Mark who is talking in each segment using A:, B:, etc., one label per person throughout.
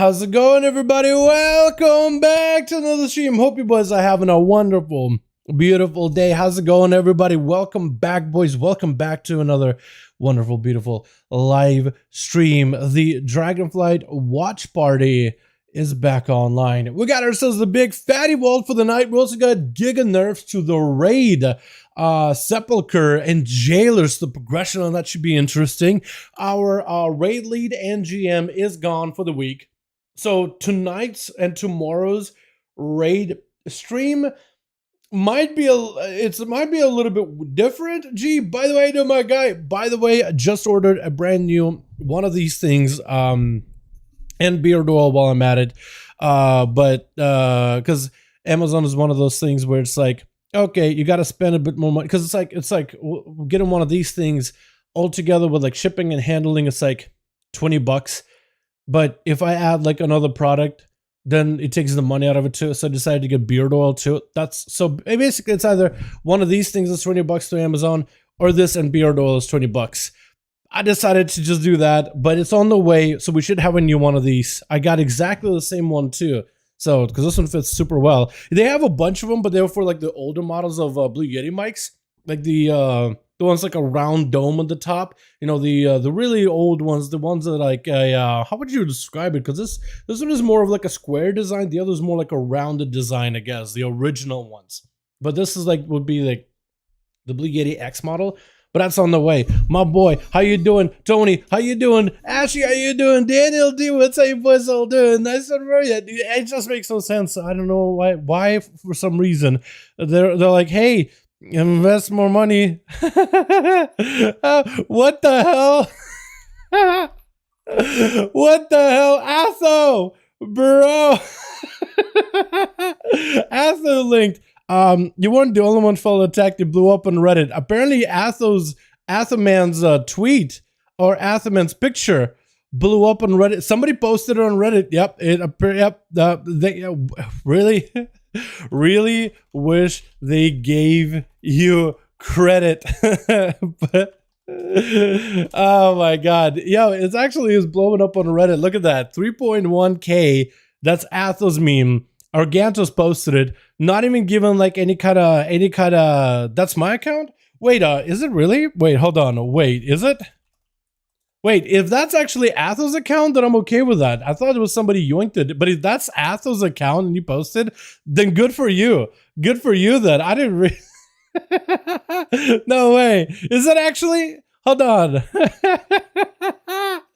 A: How's it going, everybody? Welcome back to another stream. Hope you boys are having a wonderful, beautiful day. How's it going, everybody? Welcome back, boys. Welcome back to another wonderful, beautiful live stream. The Dragonflight watch party is back online. We got ourselves the big fatty vault for the night. We also got giga nerfs to the raid, sepulcher and jailers. The progression on that should be interesting. Our raid lead and GM is gone for the week, so tonight's and tomorrow's raid stream might be a little bit different. Gee, by the way, no, my guy, by the way, I just ordered a brand new one of these things, and beard oil while I'm at it, but because Amazon is one of those things where it's like, okay, you got to spend a bit more money, because it's like getting one of these things all together with like shipping and handling, it's like $20. But if I add like another product, then it takes the money out of it too. So I decided to get beard oil too. So basically it's either one of these things is $20 to Amazon, or this and beard oil is $20. I decided to just do that, but it's on the way, so we should have a new one of these. I got exactly the same one too, so because this one fits super well. They have a bunch of them, but they're for like the older models of Blue Yeti mics, like the ones like a round dome at the top. You know, the really old ones, the ones that like how would you describe it? Because this one is more of like a square design. The other is more like a rounded design, I guess, the original ones. But this is like would be like the Blue Yeti X model. But that's on the way. My boy, how you doing? Tony, how you doing? Ashley, how you doing? Daniel D, what's how you boys all doing? Nice to know you. It just makes no sense. I don't know why for some reason they're like, hey, Invest more money. What the hell? What the hell? Asso, bro. Asso linked. You weren't the only one felt attacked. It blew up on Reddit. Apparently, Athoman's tweet or Athoman's picture blew up on Reddit. Somebody posted it on Reddit. Yep, they really, really wish they gave you credit, but. Oh my god, yo, it's actually is blowing up on Reddit. Look at that, 3.1k. That's Athos meme. Argantos posted it, not even given like any kind of that's my account. Wait, is it really? Wait, hold on. Wait, is it? Wait, if that's actually Athos account, then I'm okay with that. I thought it was somebody yoinked it, but if that's Athos account and you posted, then good for you. Good for you then. I didn't really. No way. Is it actually? Hold on.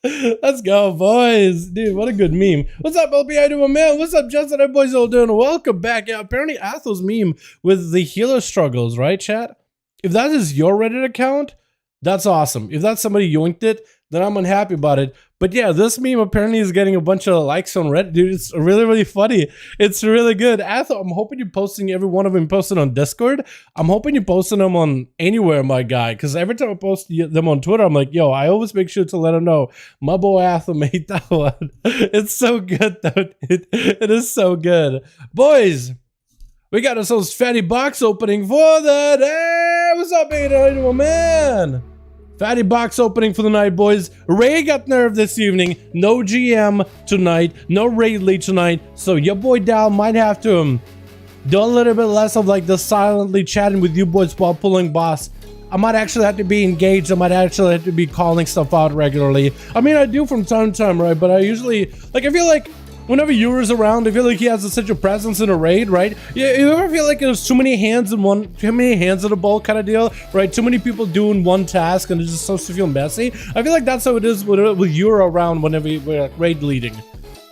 A: Let's go, boys. Dude, what a good meme. What's up, LP? I do, my man. What's up, Justin? How boys all doing? Welcome back. Yeah, apparently Athos meme with the healer struggles, right, chat? If that is your Reddit account, that's awesome. If that's somebody yoinked it, then I'm unhappy about it. But yeah, this meme apparently is getting a bunch of likes on Reddit, dude. It's really, really funny. It's really good. Atho, I'm hoping you're posting every one of them posted on Discord. I'm hoping you're posting them on anywhere, my guy. Because every time I post them on Twitter, I'm like, yo, I always make sure to let them know my boy Atho made that one. It's so good, though. It is so good. Boys, we got ourselves fatty box opening for the day. What's up, Aiden, man? Fatty box opening for the night, boys. Ray got nerfed this evening. No GM tonight. No raid lead tonight. So your boy Dal might have to do a little bit less of like the silently chatting with you boys while pulling boss. I might actually have to be engaged. I might actually have to be calling stuff out regularly. I mean, I do from time to time, right? But I usually, like, I feel like whenever Yura's around, I feel like he has such a presence in a raid, right? You ever feel like there's too many hands in a bowl kind of deal, right? Too many people doing one task and it just starts to feel messy. I feel like that's how it is with Yura around whenever we're raid leading.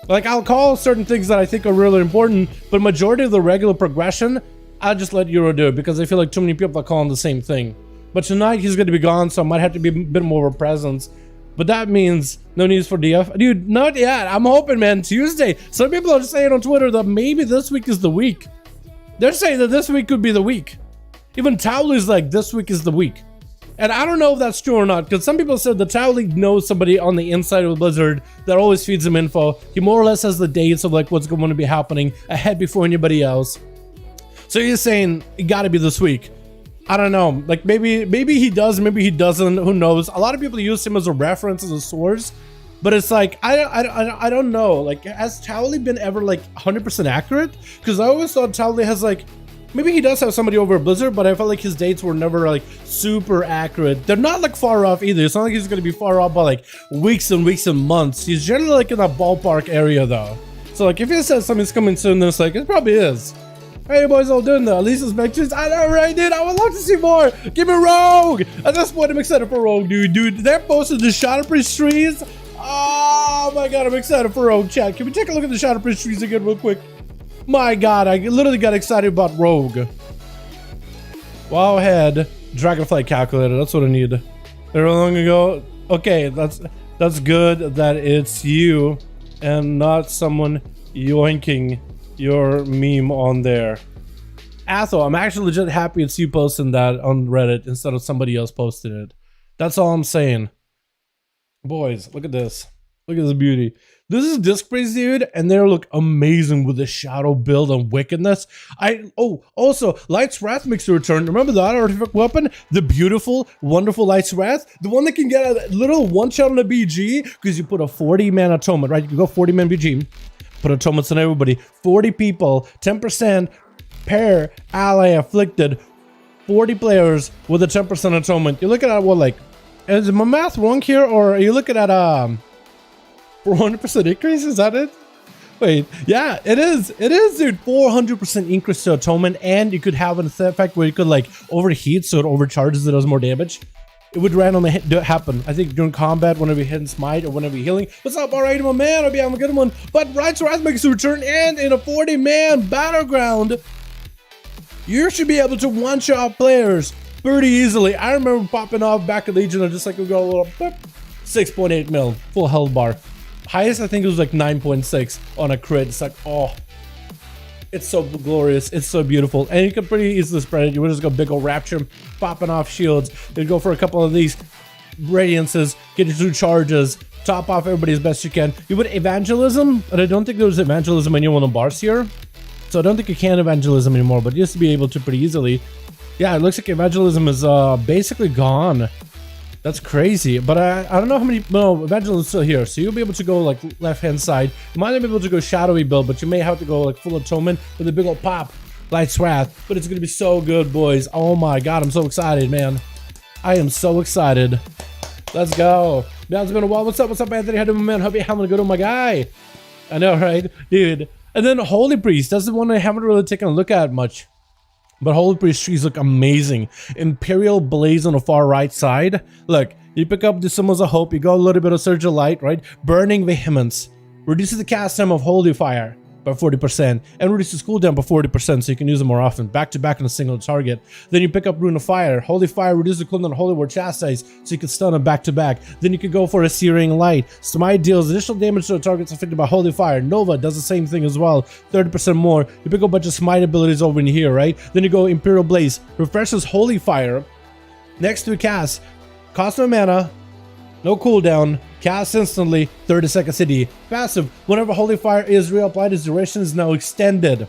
A: Like, I'll call certain things that I think are really important, but majority of the regular progression, I'll just let Yura do it because I feel like too many people are calling the same thing. But tonight he's going to be gone, so I might have to be a bit more of a presence. But that means no news for DF. Dude, not yet. I'm hoping, man. Tuesday. Some people are saying on Twitter that maybe this week is the week. They're saying that this week could be the week. Even Towley's like, this week is the week. And I don't know if that's true or not, because some people said that Towley knows somebody on the inside of Blizzard that always feeds him info. He more or less has the dates of like what's going to be happening ahead before anybody else. So he's saying it got to be this week. I don't know, like maybe he does, maybe he doesn't, who knows. A lot of people use him as a reference, as a source, but it's like I don't know, like, has Towley been ever like 100% accurate? Because I always thought Towley has like, maybe he does have somebody over at Blizzard, but I felt like his dates were never like super accurate. They're not like far off either. It's not like he's gonna be far off by like weeks and weeks and months. He's generally like in that ballpark area though. So like if he says something's coming soon, then it's like, it probably is. Hey, you boys all doing though? At least it's pictures. I know, right, dude? I would love to see more. Give me Rogue. At this point, I'm excited for Rogue, dude. Dude, they're posting the Shadowlands trees. Oh my god, I'm excited for Rogue. Chat, can we take a look at the Shadowlands trees again real quick? My god, I literally got excited about Rogue. Wow, head. Dragonflight calculator. That's what I need. There long ago. Okay, that's good that it's you and not someone yoinking your meme on there. Atho, I'm actually legit happy it's you posting that on Reddit instead of somebody else posting it. That's all I'm saying. Boys, look at this. Look at this beauty. This is Disc Praise, dude, and they look amazing with the shadow build and wickedness. Also, Light's Wrath makes a return. Remember that artifact weapon? The beautiful, wonderful Light's Wrath? The one that can get a little one-shot on a BG, because you put a 40-man atonement, right? You can go 40-man BG. Put atonements on everybody. 40 people, 10% per ally afflicted. 40 players with a 10% atonement. You're looking at what, like, is my math wrong here, or are you looking at 400% increase? Is that it? Wait, yeah, it is, dude. 400% increase to atonement, and you could have an effect where you could like overheat, so it overcharges, it does more damage. It would randomly happen, I think, during combat, whenever you're hitting smite or whenever you're healing. What's up, alright, my man? I'll be having a good one. But Right's Wrath makes a return, and in a 40-man battleground. you should be able to one-shot players pretty easily. I remember popping off back at Legion and just like we go a little 6.8 mil full health bar. Highest I think it was like 9.6 on a crit. It's like, oh, it's so glorious, it's so beautiful, and you can pretty easily spread it. You would just go big old rapture, popping off shields, then go for a couple of these radiances, get your 2 charges, top off everybody as best you can. You would evangelism, but I don't think there's evangelism in any one of the bars here, so I don't think you can evangelism anymore, but you used to be able to pretty easily. Yeah, it looks like evangelism is basically gone. That's crazy, but I don't know how many. No, evangelism is still here, so you'll be able to go like left hand side. You might not be able to go shadowy build, but you may have to go like full atonement with a big old pop, Light's Wrath. But it's gonna be so good, boys. Oh my god, I'm so excited, man. I am so excited. Let's go. Now it's been a while. What's up, Anthony? How you doing, man? Hope you're having a good one, my guy. I know, right, dude? And then Holy Priest. That's the one I haven't really taken a look at much. But Holy Priest trees look amazing. Imperial Blaze on the far right side. Look, you pick up the Symbols of Hope, you go a little bit of Surge of Light, right? Burning Vehemence. Reduces the cast time of Holy Fire by 40%. And reduces cooldown by 40% so you can use them more often. Back to back on a single target. Then you pick up Rune of Fire. Holy Fire reduces the cooldown of Holy Word Chastise so you can stun them back to back. Then you can go for a Searing Light. Smite deals additional damage to the targets affected by Holy Fire. Nova does the same thing as well. 30% more. You pick up a bunch of Smite abilities over in here, right? Then you go Imperial Blaze. Refreshes Holy Fire. Next to a cast. Cost no mana. No cooldown. Cast instantly. 30-second CD. Passive. Whenever Holy Fire is reapplied, its duration is now extended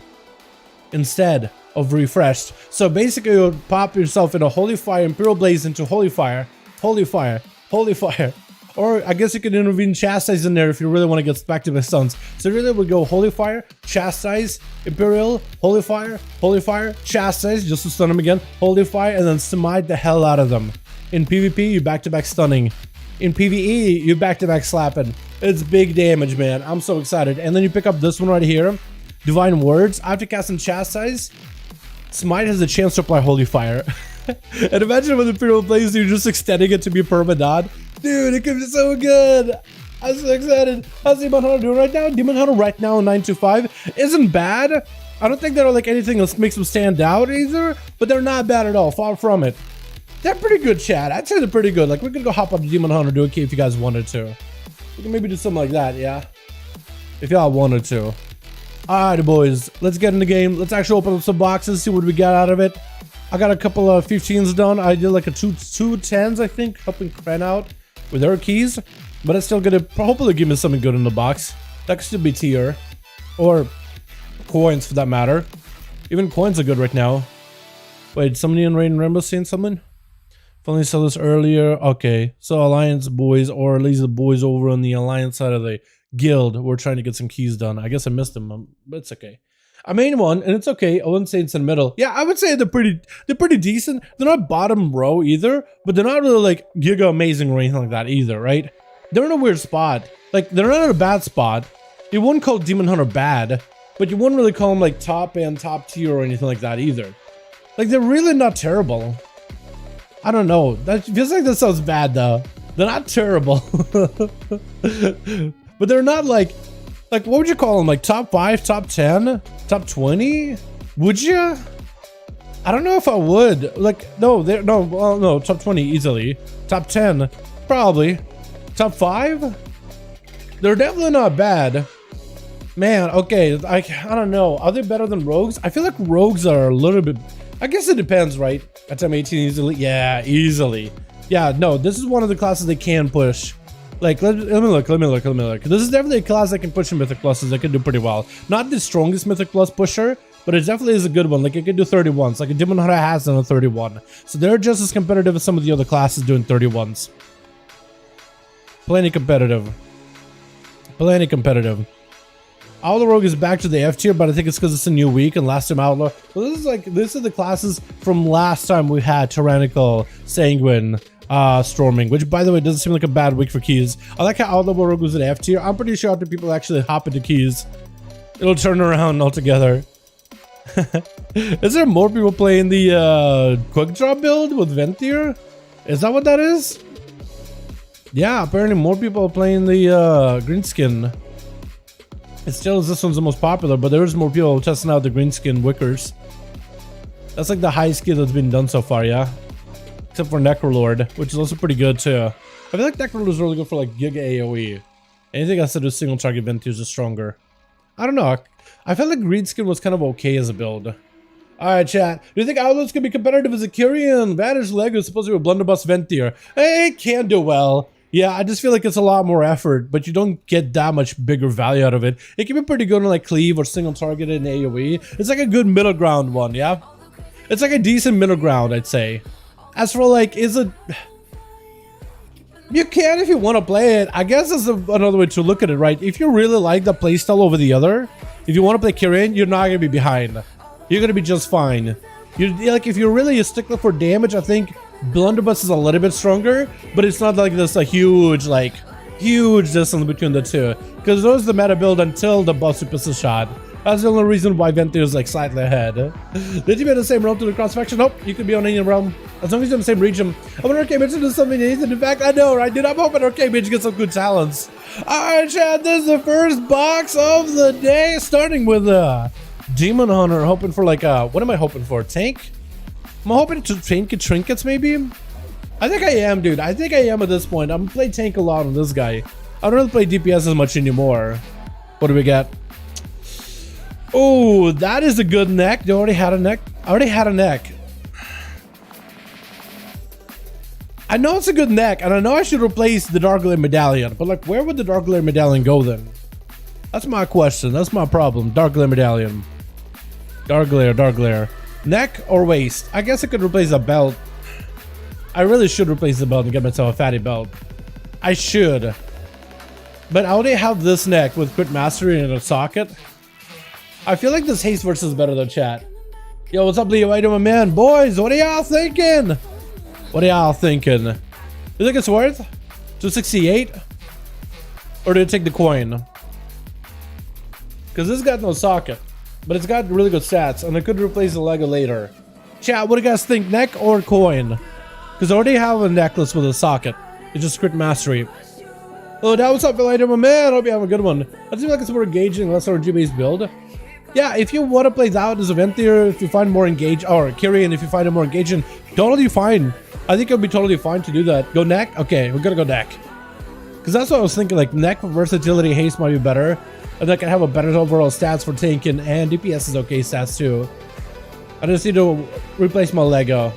A: instead of refreshed. So basically, you would pop yourself in a Holy Fire, Imperial Blaze into Holy Fire, Holy Fire, Holy Fire. Or I guess you could intervene Chastise in there if you really want to get back to the stuns. So really would go Holy Fire, Chastise, Imperial, Holy Fire, Chastise, just to stun them again, Holy Fire, and then smite the hell out of them. In PvP, you back-to-back stunning. In PvE, you back-to-back slapping. It's big damage, man. I'm so excited. And then you pick up this one right here. Divine Words. After casting Chastise, Smite has a chance to apply Holy Fire. And imagine with Imperial Blaze, you're just extending it to be perma dot. Dude, it could be so good. I'm so excited. How's Demon Hunter doing right now? Demon Hunter right now 925 isn't bad. I don't think they're like anything that makes them stand out either, but they're not bad at all. Far from it. They're pretty good, chat. I'd say they're pretty good. Like, we could go hop up to Demon Hunter, do a key if you guys wanted to. We can maybe do something like that, yeah? If y'all wanted to. Alright, boys. Let's get in the game. Let's actually open up some boxes, see what we got out of it. I got a couple of 15s done. I did like a two 10s, I think, helping Kren out with her keys. But it's still gonna hopefully give me something good in the box. That could still be tier. Or coins, for that matter. Even coins are good right now. Wait, somebody in Rain and Rainbow saying something? Finally saw this earlier. Okay, so Alliance boys, or at least the boys over on the Alliance side of the guild, were trying to get some keys done. I guess I missed them, but it's okay. I made one, and it's okay. I wouldn't say it's in the middle. Yeah, I would say they're pretty decent. They're not bottom row either, but they're not really like giga amazing or anything like that either, right? They're in a weird spot. Like, they're not in a bad spot. You wouldn't call Demon Hunter bad, but you wouldn't really call them like top and top tier or anything like that either. Like, they're really not terrible. I don't know. That feels like that sounds bad though. They're not terrible. But they're not like what would you call them? Like top 5, top 10, top 20? Would you? I don't know if I would. Like, no, well, no, top 20 easily. Top 10, probably. Top 5? They're definitely not bad. Man, okay, I don't know. Are they better than rogues? I feel like rogues are a little bit... I guess it depends, right? At time 18 easily? Yeah, easily. Yeah, no, this is one of the classes they can push. Like, let me look. This is definitely a class that can push in Mythic Pluses that can do pretty well. Not the strongest Mythic Plus pusher, but it definitely is a good one. Like, it can do 31s. Like, a Demon Hunter has done a 31. So they're just as competitive as some of the other classes doing 31s. Plenty competitive. Plenty competitive. Outlaw Rogue is back to the F tier, but I think it's because it's a new week and last time Outlaw. So this is the classes from last time we had Tyrannical, Sanguine, Storming, which by the way doesn't seem like a bad week for keys. I like how Outlaw Rogue was at F tier. I'm pretty sure after people actually hop into keys, it'll turn around altogether. Is there more people playing the quick draw build with Ventier? Is that what that is? Yeah, apparently more people are playing the greenskin. It still is, this one's the most popular, but there's more people testing out the greenskin wickers. That's like the highest skill that's been done so far, yeah? Except for Necrolord, which is also pretty good too. I feel like Necrolord is really good for like Giga AoE. Anything else to do single target Ventus is stronger. I don't know. I felt like Green Skin was kind of okay as a build. Alright, chat. Do you think Outlaws can be competitive as a Kyrian? Vanish Lego is supposed to be a blunderbuss Ventir. It can do well. Yeah, I just feel like it's a lot more effort, but you don't get that much bigger value out of it. It can be pretty good on like Cleave or single target in AoE. It's like a good middle ground one, yeah? It's like a decent middle ground, I'd say. As for like, is it... You can if you want to play it. I guess that's another way to look at it, right? If you really like the playstyle over the other, if you want to play Kyrian, you're not going to be behind. You're going to be just fine. Like, if you're really a stickler for damage, I think Blunderbuss is a little bit stronger, but it's not like this huge distance between the two. Because those are the meta build until the boss pistol shot. That's the only reason why Ventir is like slightly ahead. Did you be in the same realm to the cross faction? Nope, you could be on any realm. As long as you're in the same region. I want Arcade Mage to do something Nathan. In fact, I know, right, dude? I'm hoping Arcade Mage gets some good talents. Alright, chat, this is the first box of the day. Starting with Demon Hunter. Hoping for like what am I hoping for? Tank? I'm hoping to get trinkets maybe? I think I am, dude. I think I am at this point. I'm playing tank a lot on this guy. I don't really play DPS as much anymore. What do we got? Oh, that is a good neck. You already had a neck? I already had a neck. I know it's a good neck, and I know I should replace the Dark Glare Medallion, but like, where would the Dark Glare Medallion go then? That's my question. That's my problem. Dark Glare Medallion. Dark Glare. Neck or waist? I guess I could replace a belt. I really should replace the belt and get myself a fatty belt. I should. But I already have this neck with Crit Mastery and a socket. I feel like this haste versus is better than chat. Yo, what's up, Leo? How you doing, man? Boys, what are y'all thinking? What are y'all thinking? You think it's worth 268? Or do you take the coin? Because this got no socket, but it's got really good stats, and I could replace the Lego later. Chat, what do you guys think, neck or coin? Because I already have a necklace with a socket. It's just Crit Mastery. Oh, that what's up, Phil? How you doing, my man? Hope you have a good one. I feel like it's more engaging, less RNG-based build. Yeah, if you want to play that as a Ventir, if you find more engaged, or Kyrian, if you find it more engaging, totally fine. I think it'll be totally fine to do that. Go neck? Okay, we're gonna go neck. Because that's what I was thinking, like, neck versatility, haste might be better. And I can have a better overall stats for tanking, and DPS is okay stats too. I just need to replace my Lego.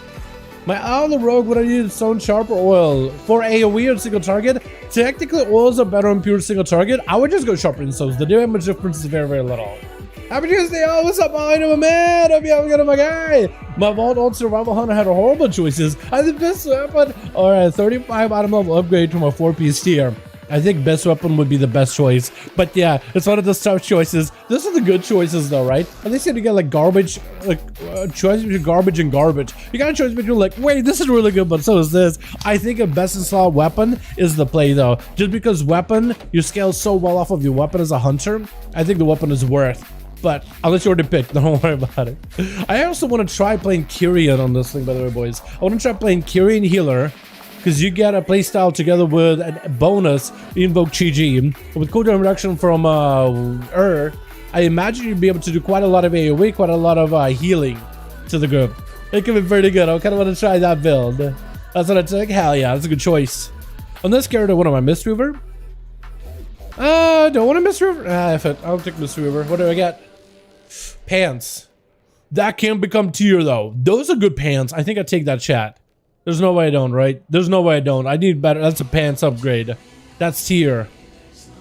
A: My Owl Rogue, would I need stone sharp or oil? For AoE or single target, technically oils are better on pure single target. I would just go sharper than stones. The damage difference is very, very little. Happy Tuesday, oh, what's up, I know, man? Hope you have a good one, my guy. My Vault Old Survival Hunter had horrible choices. I think best weapon. Alright, 35 item level upgrade to my 4-piece tier. I think best weapon would be the best choice. But yeah, it's one of the tough choices. Those are the good choices though, right? At least you get like garbage, like choice between garbage and garbage. You got a choice between like, wait, this is really good, but so is this. I think a best installed weapon is the play though. Just because weapon, you scale so well off of your weapon as a hunter, I think the weapon is worth. But unless you already picked, don't worry about it. I also want to try playing Kyrian on this thing, by the way, boys. I want to try playing Kyrian Healer, because you get a playstyle together with a bonus Invoke Chi-Ji. With cooldown reduction from I imagine you'd be able to do quite a lot of AoE, quite a lot of healing to the group. It could be pretty good. I kind of want to try that build. That's what I think. Hell yeah, that's a good choice. On this character, what am I, Mistweaver? Don't want a Mistweaver? F it. I'll take Mistweaver. What do I got? Pants. That can become tier though. Those are good pants. I think I take that, chat. There's no way I don't, right? There's no way I don't. I need better. That's a pants upgrade. That's tier.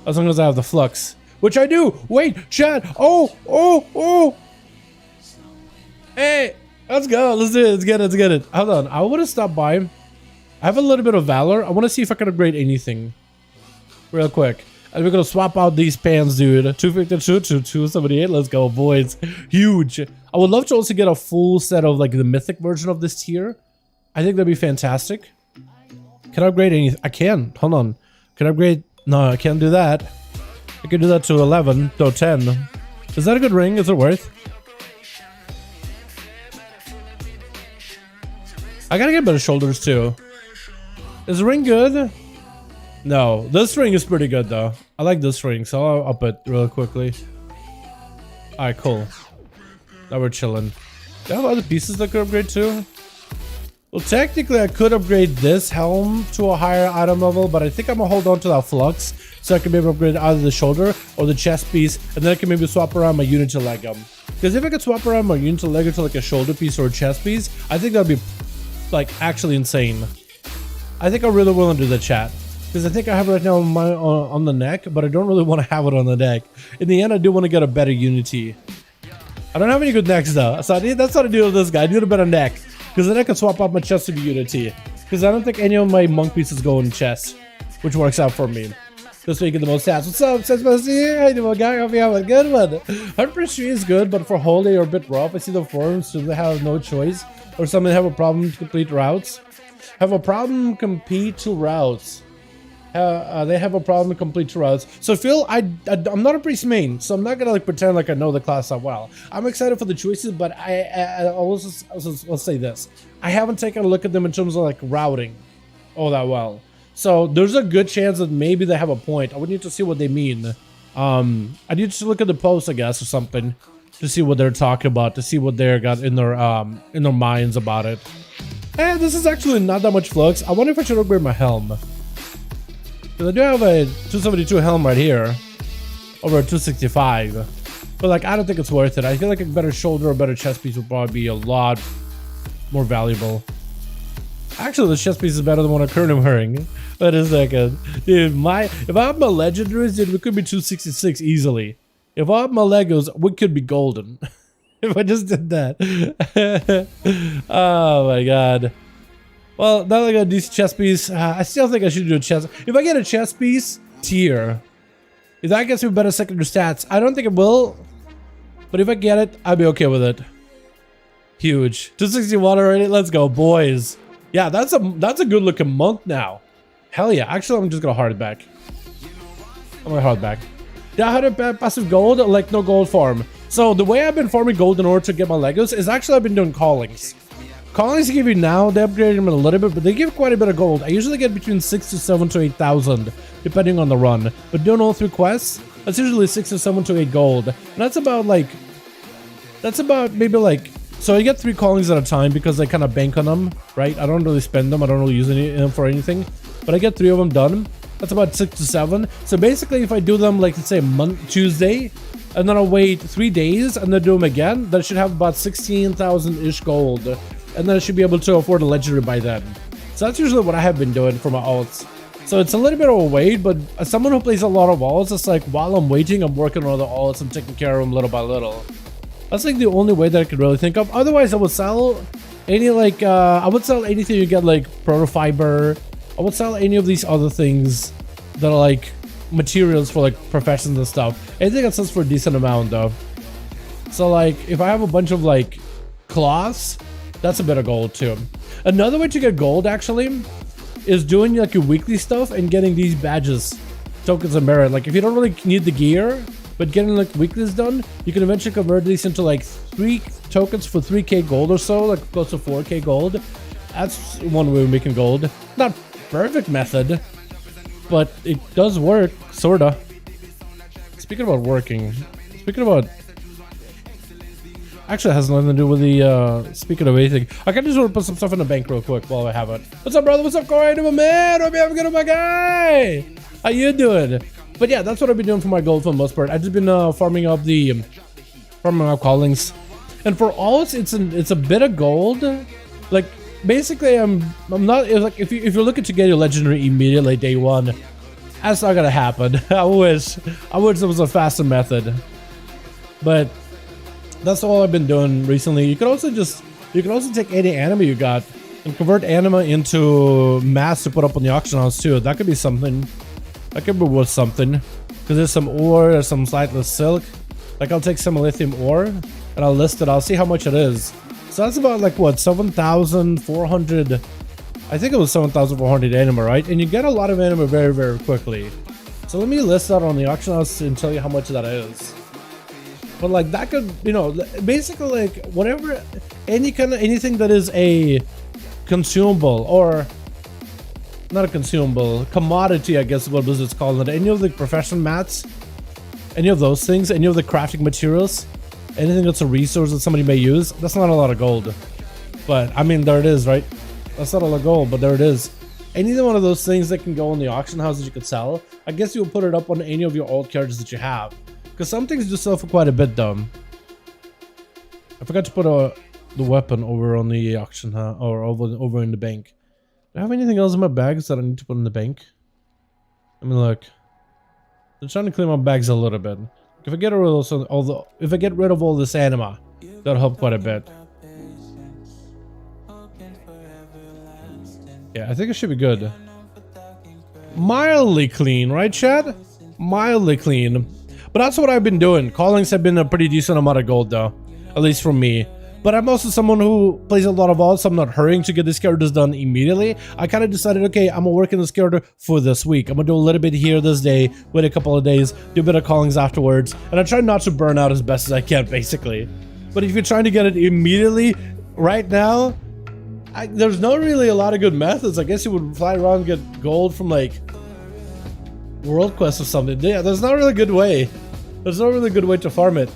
A: As long as I have the flux. Which I do. Wait, chat. Oh. Hey, let's go. Let's do it. Let's get it. Hold on. I want to stop by. I have a little bit of valor. I want to see if I can upgrade anything. Real quick. And we're gonna swap out these pants, dude. 252 to 278. Let's go, boys. Huge. I would love to also get a full set of like the mythic version of this tier. I think that'd be fantastic. Can I upgrade anything? I can. Hold on. Can I upgrade? No, I can't do that. I can do that to 11, to 10. Is that a good ring? Is it worth? I gotta get better shoulders too. Is the ring good? No, this ring is pretty good though. I like this ring, so I'll up it real quickly. Alright, cool. Now we're chilling. Do I have other pieces that could upgrade too? Well, technically I could upgrade this helm to a higher item level, but I think I'm gonna hold on to that flux so I can maybe upgrade either the shoulder or the chest piece, and then I can maybe swap around my unit to leg. Because if I could swap around my unit to leg to like a shoulder piece or a chest piece, I think that'd be like actually insane. I think I really want to do the chat. Because I think I have it right now on the neck, but I don't really want to have it on the neck. In the end, I do want to get a better unity. I don't have any good necks though, so that's what I do with this guy. I need a better neck. Because then I can swap out my chest to the unity. Because I don't think any of my monk pieces go in chest, which works out for me. Just so you get the most stats. What's up, CyberPowerPC? How you doing, guy? Hope you have a good one. 100% is good, but for holy or a bit rough. I see the forums, so they have no choice. Or some have a problem to complete routes. Have a problem complete to routes. They have a problem to complete 2 routes. So Phil, I'm not a priest main, so I'm not gonna like pretend like I know the class that well. I'm excited for the choices, but I'll say this: I haven't taken a look at them in terms of like routing all that well. So there's a good chance that maybe they have a point. I would need to see what they mean. I need to look at the post, I guess, or something, to see what they're talking about, to see what they got in their minds about it. And this is actually not that much flux. I wonder if I should upgrade my helm. I do have a 272 helm right here over a 265, but like I don't think it's worth it. I feel like a better shoulder or better chest piece would probably be a lot more valuable. Actually, the chest piece is better than what I'm currently wearing. Wait a second, dude. If I have my legendaries, dude, we could be 266 easily. If I have my Legos, we could be golden. If I just did that. Oh my god. Well, now that I got this chest piece, I still think I should do a chest. If I get a chest piece tier, if that gets me better secondary stats, I don't think it will. But if I get it, I'll be okay with it. Huge. 261 already. Let's go, boys. Yeah, that's a good looking monk now. Hell yeah. Actually, I'm just gonna hard it back. I'm gonna hard it back. Yeah, I had a passive gold, like no gold farm. So the way I've been farming gold in order to get my Legos is actually I've been doing callings. Callings give you now, they upgrade them a little bit, but they give quite a bit of gold. I usually get between 6 to 7 to 8,000, depending on the run. But doing all 3 quests, that's usually 6 to 7 to 8 gold. And that's about maybe like, so I get 3 callings at a time because I kind of bank on them, right? I don't really spend them, I don't really use them for anything. But I get 3 of them done. That's about 6 to 7. So basically if I do them like, let's say Tuesday, and then I'll wait 3 days and then do them again, then I should have about 16,000-ish gold. And then I should be able to afford a legendary by then. So that's usually what I have been doing for my alts. So it's a little bit of a wait, but as someone who plays a lot of alts, it's like while I'm waiting, I'm working on other alts and taking care of them little by little. That's like the only way that I could really think of. Otherwise, I would sell any like, I would sell anything you get like protofiber. I would sell any of these other things that are like materials for like professions and stuff. Anything that sells for a decent amount though. So like if I have a bunch of like cloths, that's a bit of gold too. Another way to get gold actually is doing like your weekly stuff and getting these badges, tokens of merit. Like if you don't really need the gear, but getting like weeklies done, you can eventually convert these into like 3 tokens for 3k gold or so, like close to 4k gold. That's one way of making gold. Not perfect method, but it does work, sorta. Speaking about working, actually, it has nothing to do with the, speaking of anything. I can just want to put some stuff in the bank real quick while I have it. What's up, brother? What's up, Corey? My man? Hope you having good, my guy. How you doing? But yeah, that's what I've been doing for my gold for the most part. I've just been farming up callings. And for alts, it's a bit of gold. Like, basically, I'm not, like, if you're looking to get your legendary immediately day 1, that's not gonna happen. I wish there was a faster method. But that's all I've been doing recently. You can also take any anima you got and convert anima into mass to put up on the auction house too. That could be something. That could be worth something. Because there's some ore, there's some slightless silk. Like I'll take some lithium ore and I'll list it. I'll see how much it is. So that's about like what, 7,400. I think it was 7,400 anima, right? And you get a lot of anima very, very quickly. So let me list that on the auction house and tell you how much that is. But like that could, you know, basically like whatever, anything that is a consumable or not a consumable, commodity, I guess is what Blizzard's calling it. Any of the profession mats, any of those things, any of the crafting materials, anything that's a resource that somebody may use, that's not a lot of gold. But I mean, there it is, right? That's not a lot of gold, but there it is. Any one of those things that can go in the auction house that you could sell, I guess you'll put it up on any of your alt characters that you have. Because some things do sell for quite a bit though. I forgot to put the weapon over on the auction house, or over in the bank. Do I have anything else in my bags that I need to put in the bank? I mean, look. I'm trying to clean my bags a little bit. If I get rid of all this anima, that'll help quite a bit. Yeah, I think it should be good. Mildly clean, right, Chad? Mildly clean. But that's what I've been doing. Callings have been a pretty decent amount of gold, though. At least for me. But I'm also someone who plays a lot of alts, so I'm not hurrying to get these characters done immediately. I kind of decided, okay, I'm gonna work in this character for this week. I'm gonna do a little bit here this day, wait a couple of days, do a bit of callings afterwards, and I try not to burn out as best as I can, basically. But if you're trying to get it immediately, right now, there's not really a lot of good methods. I guess you would fly around and get gold from, like, World Quest or something. Yeah, there's not really a good way. There's no really good way to farm it.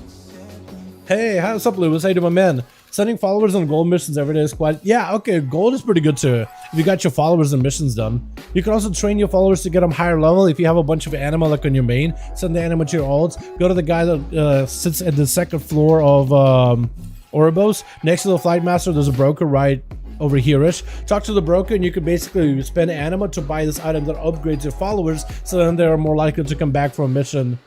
A: Hey, what's up, Lewis? How you doing, my man? Sending followers on gold missions every day is quite... Yeah, okay, gold is pretty good too, if you got your followers and missions done. You can also train your followers to get them higher level. If you have a bunch of anima like on your main, send the anima to your alts. Go to the guy that sits at the second floor of Oribos. Next to the Flight Master, there's a broker right over here-ish. Talk to the broker and you can basically spend anima to buy this item that upgrades your followers, so then they're more likely to come back for a mission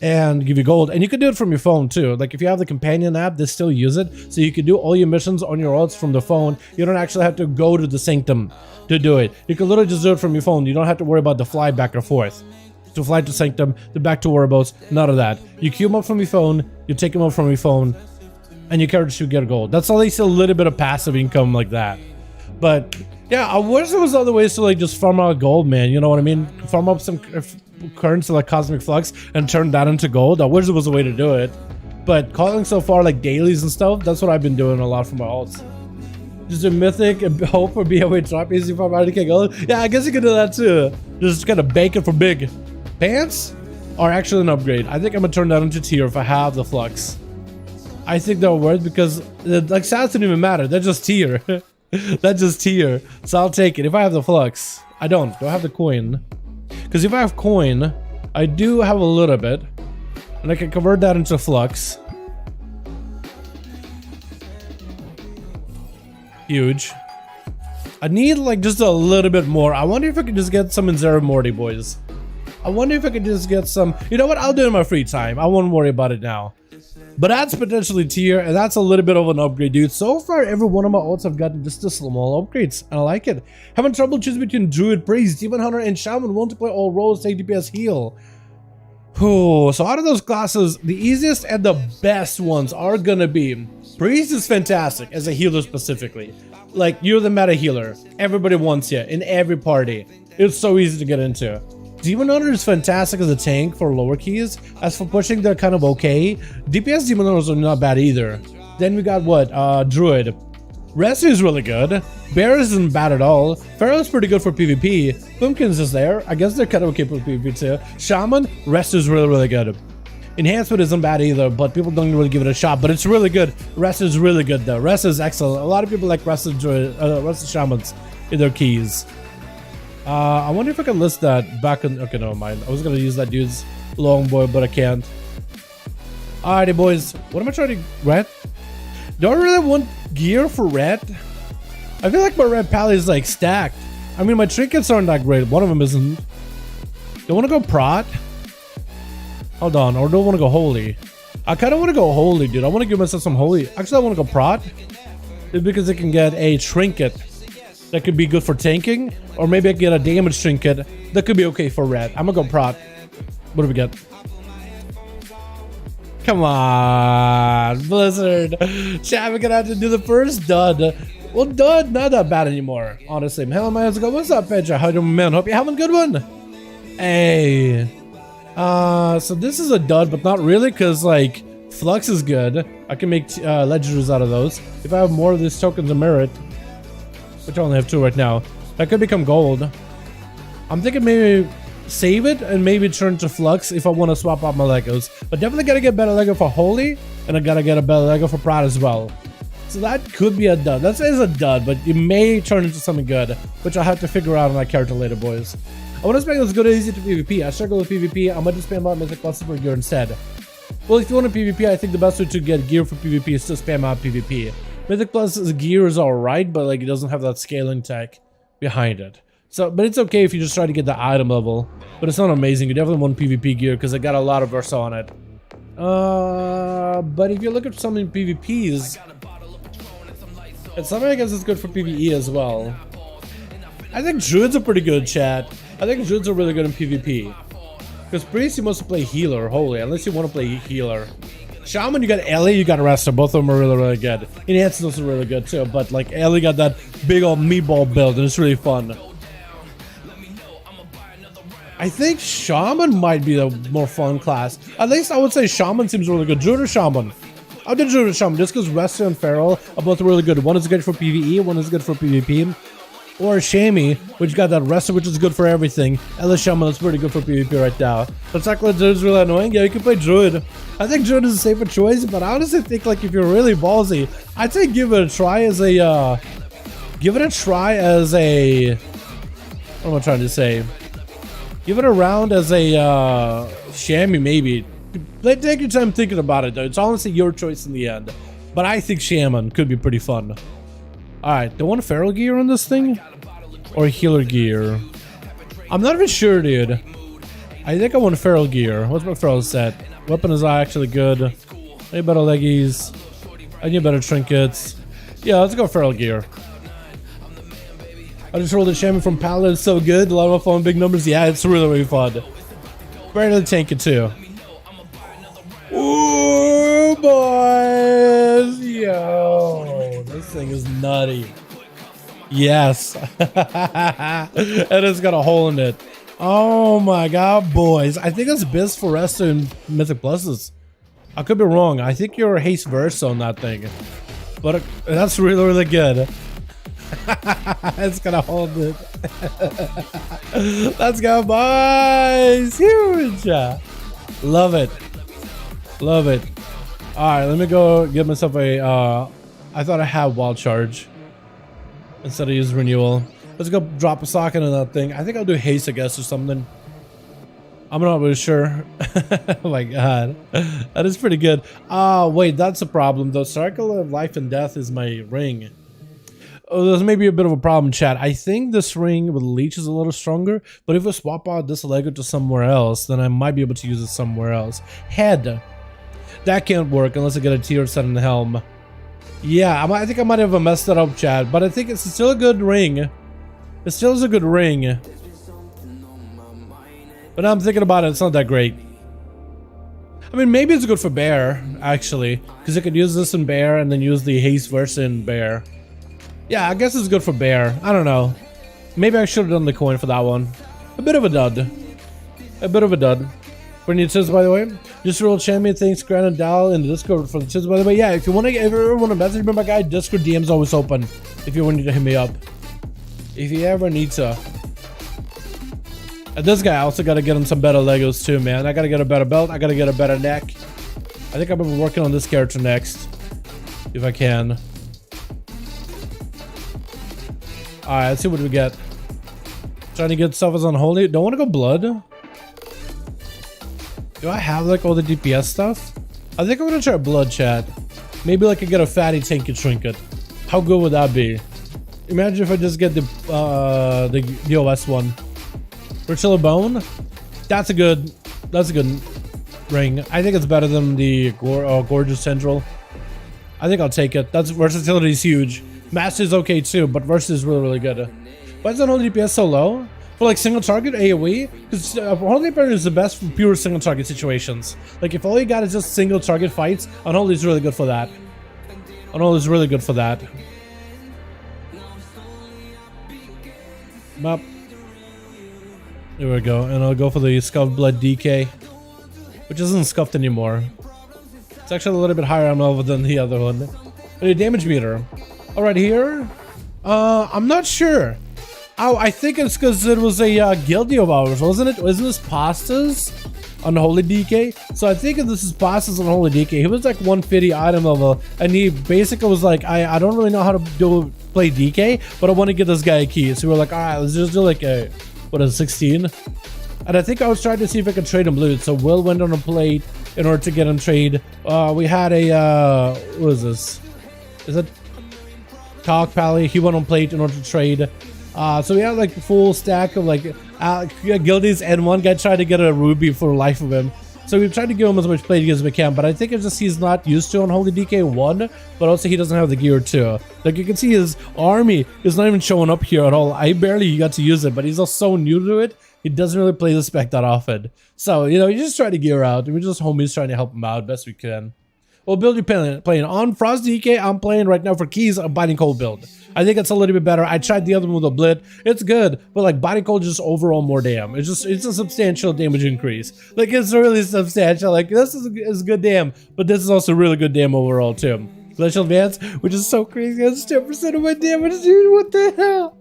A: and give you gold. And you can do it from your phone too. Like if you have the companion app, they still use it, so you can do all your missions on your alts from the phone. You don't actually have to go to the sanctum to do it. You can literally just do it from your phone. You don't have to worry about the fly back and forth to fly to sanctum, to back to Warboats, none of that. You queue them up from your phone, you take them up from your phone, and your character should get gold. That's at least a little bit of passive income like that. But yeah, I wish there was other ways to like just farm out gold, man. You know what I mean? Farm up some currency like Cosmic Flux and turn that into gold. I wish there was a way to do it. But calling so far like dailies and stuff, that's what I've been doing a lot for my alts. Just do Mythic and hope for BOA drop easy farm out to gold. Yeah, I guess you can do that too. Just kind of bake it for big. Pants are actually an upgrade. I think I'm gonna turn that into tier if I have the flux. I think they'll work because like stats don't even matter. They're just tier. That's just tier. So I'll take it if I have the flux. I don't. Do I have the coin? Because if I have coin, I do have a little bit, and I can convert that into flux. Huge. I need like just a little bit more. I wonder if I could just get some in Zero Morty, boys. I wonder if I could just get some. You know what? I'll do it in my free time. I won't worry about it now. But that's potentially tier, and that's a little bit of an upgrade, dude. So far, every one of my alts have gotten just the small upgrades, and I like it. Having trouble choosing between Druid, Priest, Demon Hunter, and Shaman. Want to play all roles, take DPS, heal. Whew. So out of those classes, the easiest and the best ones are gonna be... Priest is fantastic, as a healer specifically. Like, you're the meta healer. Everybody wants you, in every party. It's so easy to get into. Demon Hunter is fantastic as a tank for lower keys. As for pushing, they're kind of okay. DPS Demon Hunters are not bad either. Then we got what? Druid. Rescue is really good. Bear isn't bad at all. Pharaoh is pretty good for PvP. Pumpkins is there. I guess they're kind of okay for PvP too. Shaman, Rescue is really, really good. Enhancement isn't bad either, but people don't really give it a shot. But it's really good. Rest is really good though. Rest is excellent. A lot of people like Rest and Shamans in their keys. I wonder if I can list that back in... Okay, never mind. I was gonna use that dude's longbow, but I can't. Alrighty, boys. What am I trying to... Red? Do I really want gear for red? I feel like my red palette is like stacked. I mean, my trinkets aren't that great. One of them isn't. Do I want to go prot? Hold on. Or do I want to go holy? I kind of want to go holy, dude. I want to give myself some holy. Actually, I want to go prot. It's because I can get a trinket that could be good for tanking, or maybe I can get a damage trinket that could be okay for red. I'm gonna go prot. What do we get? Come on, Blizzard. Chat, we're gonna have to do the first dud. Well, dud, not that bad anymore, honestly. Hello, man, how's it going? What's up, Pedro? How you doing, man? Hope you're having a good one. Hey. So this is a dud, but not really, because, like, Flux is good. I can make legendaries out of those. If I have more of these tokens of merit, which I only have 2 right now, that could become gold. I'm thinking maybe save it and maybe turn to Flux if I want to swap out my Legos. But definitely gotta get better Lego for Holy. And I gotta get a better Lego for Prod as well. So that could be a dud. That is a dud, but it may turn into something good, which I'll have to figure out on my character later, boys. I want to spec this good and easy to PvP. I struggle with PvP. I'm going to spam out Mythic Cluster for gear instead. Well, if you want a PvP, I think the best way to get gear for PvP is to spam out PvP. Mythic Plus' gear is alright, but like it doesn't have that scaling tech behind it. So, but it's okay if you just try to get the item level, but it's not amazing. You definitely want PvP gear because it got a lot of Versa on it. But if you look at some in PvPs, it's something I guess it's good for PvE as well. I think Druids are pretty good, chat. I think Druids are really good in PvP. Because Priest, you must play healer, holy, unless you want to play healer. Shaman, you got Ellie, you got Resta. Both of them are really, really good. Enhanced is also really good too, but like Ellie got that big old meatball build and it's really fun. I think Shaman might be the more fun class. At least I would say Shaman seems really good. Druid or Shaman? I'll do Druid or Shaman just because Resta and Feral are both really good. One is good for PvE, one is good for PvP. Or Shami, which got that Resta, which is good for everything. Ella Shaman is pretty good for PvP right now. But Sakura Druid is really annoying. Yeah, you can play Druid. I think Druid is a safer choice, but I honestly think like if you're really ballsy, I'd say give it a try as a what am I trying to say? Give it a round as a Shami maybe. Take your time thinking about it though. It's honestly your choice in the end. But I think Shaman could be pretty fun. Alright, do I want Feral gear on this thing? Or healer gear? I'm not even sure, dude. I think I want Feral gear. What's my Feral set? Weapon is actually good. I need better leggies. I need better trinkets. Yeah, let's go Feral gear. I just rolled a Shaman from Paladin. It's so good. A lot of fun, big numbers. Yeah, it's really, really fun. Ready to tank it too. Ooh, boys! Yo, this thing is nutty. Yes. And it's got a hole in it. Oh my god, boys. I think it's best for Resta and Mythic Pluses. I could be wrong. I think you're Haste Versa on that thing. But that's really, really good. It's gonna hold it. Let's go, boys! Huge! Love it. Love it. Alright, let me go get myself a I thought I had Wild Charge instead of use Renewal. Let's go drop a socket on that thing. I think I'll do Haste, I guess, or something. I'm not really sure. Oh my god. That is pretty good. Wait, that's a problem though. Circle of Life and Death is my ring. Oh, there's maybe a bit of a problem, chat. I think this ring with Leech is a little stronger, but if we swap out this Lego to somewhere else, then I might be able to use it somewhere else. Head. That can't work unless I get a tier set in the helm. Yeah, I think I might have messed that up, chat, but I think it's still a good ring. It still is a good ring. But now I'm thinking about it, it's not that great. I mean, maybe it's good for Bear, actually, because I could use this in Bear and then use the Haste Versa in Bear. Yeah, I guess it's good for Bear. I don't know. Maybe I should have done the coin for that one. A bit of a dud. A bit of a dud. For any tips, by the way, just roll champion. Thanks, Grant and Dal in the Discord for the tips, by the way. Yeah, if you ever want to message me, my guy, Discord DM's always open. If you want to hit me up, if you ever need to. And this guy, I also got to get him some better Legos too, man. I got to get a better belt. I got to get a better neck. I think I'm gonna be working on this character next, if I can. All right, let's see what we get. Trying to get stuff as unholy. Don't want to go blood. Do I have like all the DPS stuff? I think I'm gonna try blood, chat. Maybe like I get a fatty tanky trinket. How good would that be? Imagine if I just get the DOS one. Richilla Bone. That's a good ring. I think it's better than the Gorgeous Central. I think I'll take it. That's versatility is huge. Master is okay too, but Versa is really, really good. Why is unholy DPS so low? For like single target AoE? Because Unholy Parry is the best for pure single target situations. Like if all you got is just single target fights, Unholy is really good for that. Unholy is really good for that. Map. There we go. And I'll go for the Scuffed Blood DK, which isn't scuffed anymore. It's actually a little bit higher on level than the other one. But a damage meter. Alright, here. I'm not sure. Oh, I think it's because it was a guilty of ours, wasn't it? Wasn't this pastas? Unholy DK. So I think if this is passes Unholy DK, he was like 150 item level, and he basically was like, I don't really know how to play DK, but I want to get this guy a key. So we were like, all right, let's just do like a, what is it, 16? And I think I was trying to see if I could trade him loot. So Will went on a plate in order to get him trade. We had a, what is this? Is it Talk Pally? He went on plate in order to trade. So we had like a full stack of like guildies, and one guy tried to get a ruby for the life of him. So we tried to give him as much plate as we can, but I think it's just he's not used to Unholy DK 1, but also he doesn't have the gear 2. Like you can see his army is not even showing up here at all. I barely got to use it, but he's also so new to it. He doesn't really play the spec that often. So, you know, you just try to gear out. We're just homies trying to help him out best we can. Well, build you're playing on Frost DK. I'm playing right now for keys a Biting Cold build. I think it's a little bit better. I tried the other one with a Blit. It's good, but like Biting Cold just overall more damn. It's a substantial damage increase. Like it's really substantial. Like this is good damn, but this is also really good damn overall too. Glacial Advance, which is so crazy. That's 10% of my damage, dude. What the hell?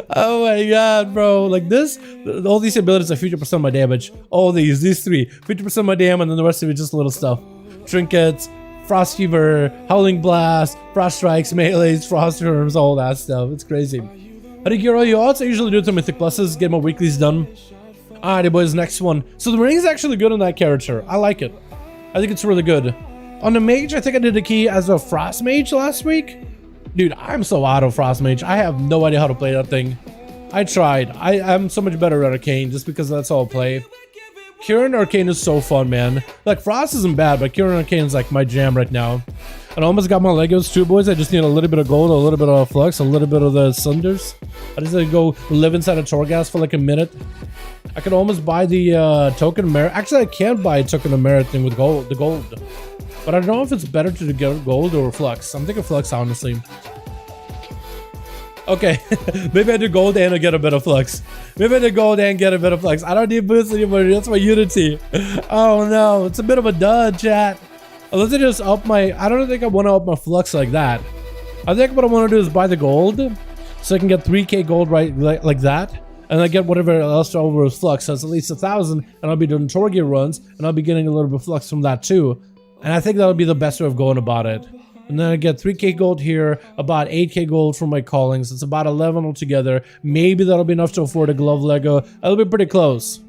A: Oh my god, bro. Like this, all these abilities are 50% of my damage. All these three, 50% of my damage, and then the rest of it just little stuff. Trinkets, Frost Fever, Howling Blast, Frost Strikes, Melees, Frost Worms, all that stuff. It's crazy. I think you're all you also usually do it to Mythic Pluses, get my weeklies done. Alrighty boys, next one. So the ring is actually good on that character. I like it. I think it's really good. On the Mage, I think I did a key as a Frost Mage last week. Dude, I'm so out of Frost Mage. I have no idea how to play that thing. I tried. I'm so much better at Arcane just because that's all I play. Kieran Arcane is so fun, man. Like, Frost isn't bad, but Kieran Arcane is like my jam right now. And I almost got my Legos too, boys. I just need a little bit of gold, a little bit of flux, a little bit of the cinders. I just need to go live inside a Torghast for like a minute. I could almost buy the token of merit. Actually, I can't buy a token of merit thing with gold, the gold. But I don't know if it's better to get gold or flux. I'm thinking flux, honestly. Okay, maybe I do gold and I get a bit of flux. Maybe I do gold and get a bit of flux. I don't need boosts anymore. That's my unity. Oh no, it's a bit of a dud, chat. Unless I just up my... I don't think I want to up my flux like that. I think what I want to do is buy the gold, so I can get 3k gold right like that. And I get whatever else over with flux. So it's at least 1,000, and I'll be doing Torgear runs, and I'll be getting a little bit of flux from that too. And I think that would be the best way of going about it. And then I get 3k gold here, about 8k gold from my callings. It's about 11 altogether. Maybe that'll be enough to afford a glove Lego. That'll be pretty close.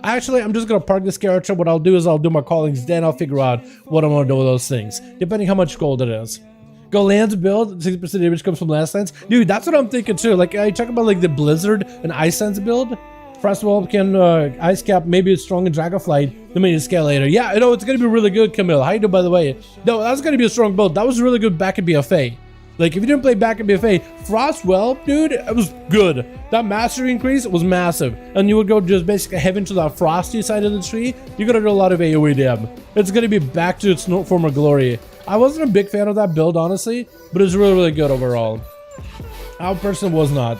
A: Actually, I'm just gonna park this character. What I'll do is I'll do my callings, then I'll figure out what I'm gonna do with those things, depending how much gold it is. Go lands build, 60% damage comes from last lands. Dude, that's what I'm thinking too. Like, I talk about like the Blizzard and Ice Lands build. Frost Wall can Ice Cap, maybe it's strong in Dragonflight, then maybe Escalator. Yeah, you know, it's gonna be really good, Camille. How you doing, by the way? No, that's gonna be a strong build. That was really good back in BFA. Like, if you didn't play back in BFA, Frostwell, dude, it was good. That mastery increase was massive. And you would go just basically head into that frosty side of the tree. You're gonna do a lot of AoE dam. It's gonna be back to its former glory. I wasn't a big fan of that build, honestly, but it's really, really good overall. I personally was not,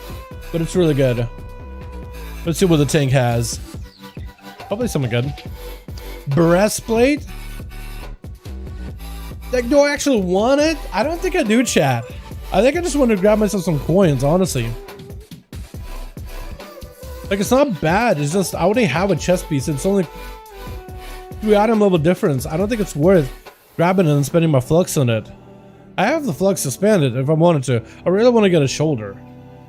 A: but it's really good. Let's see what the tank has. Hopefully something good. Breastplate? Like, do I actually want it? I don't think I do, chat. I think I just want to grab myself some coins, honestly. Like, it's not bad. It's just, I already have a chest piece. It's only 3 item level difference. I don't think it's worth grabbing it and spending my flux on it. I have the flux to spend it if I wanted to. I really want to get a shoulder.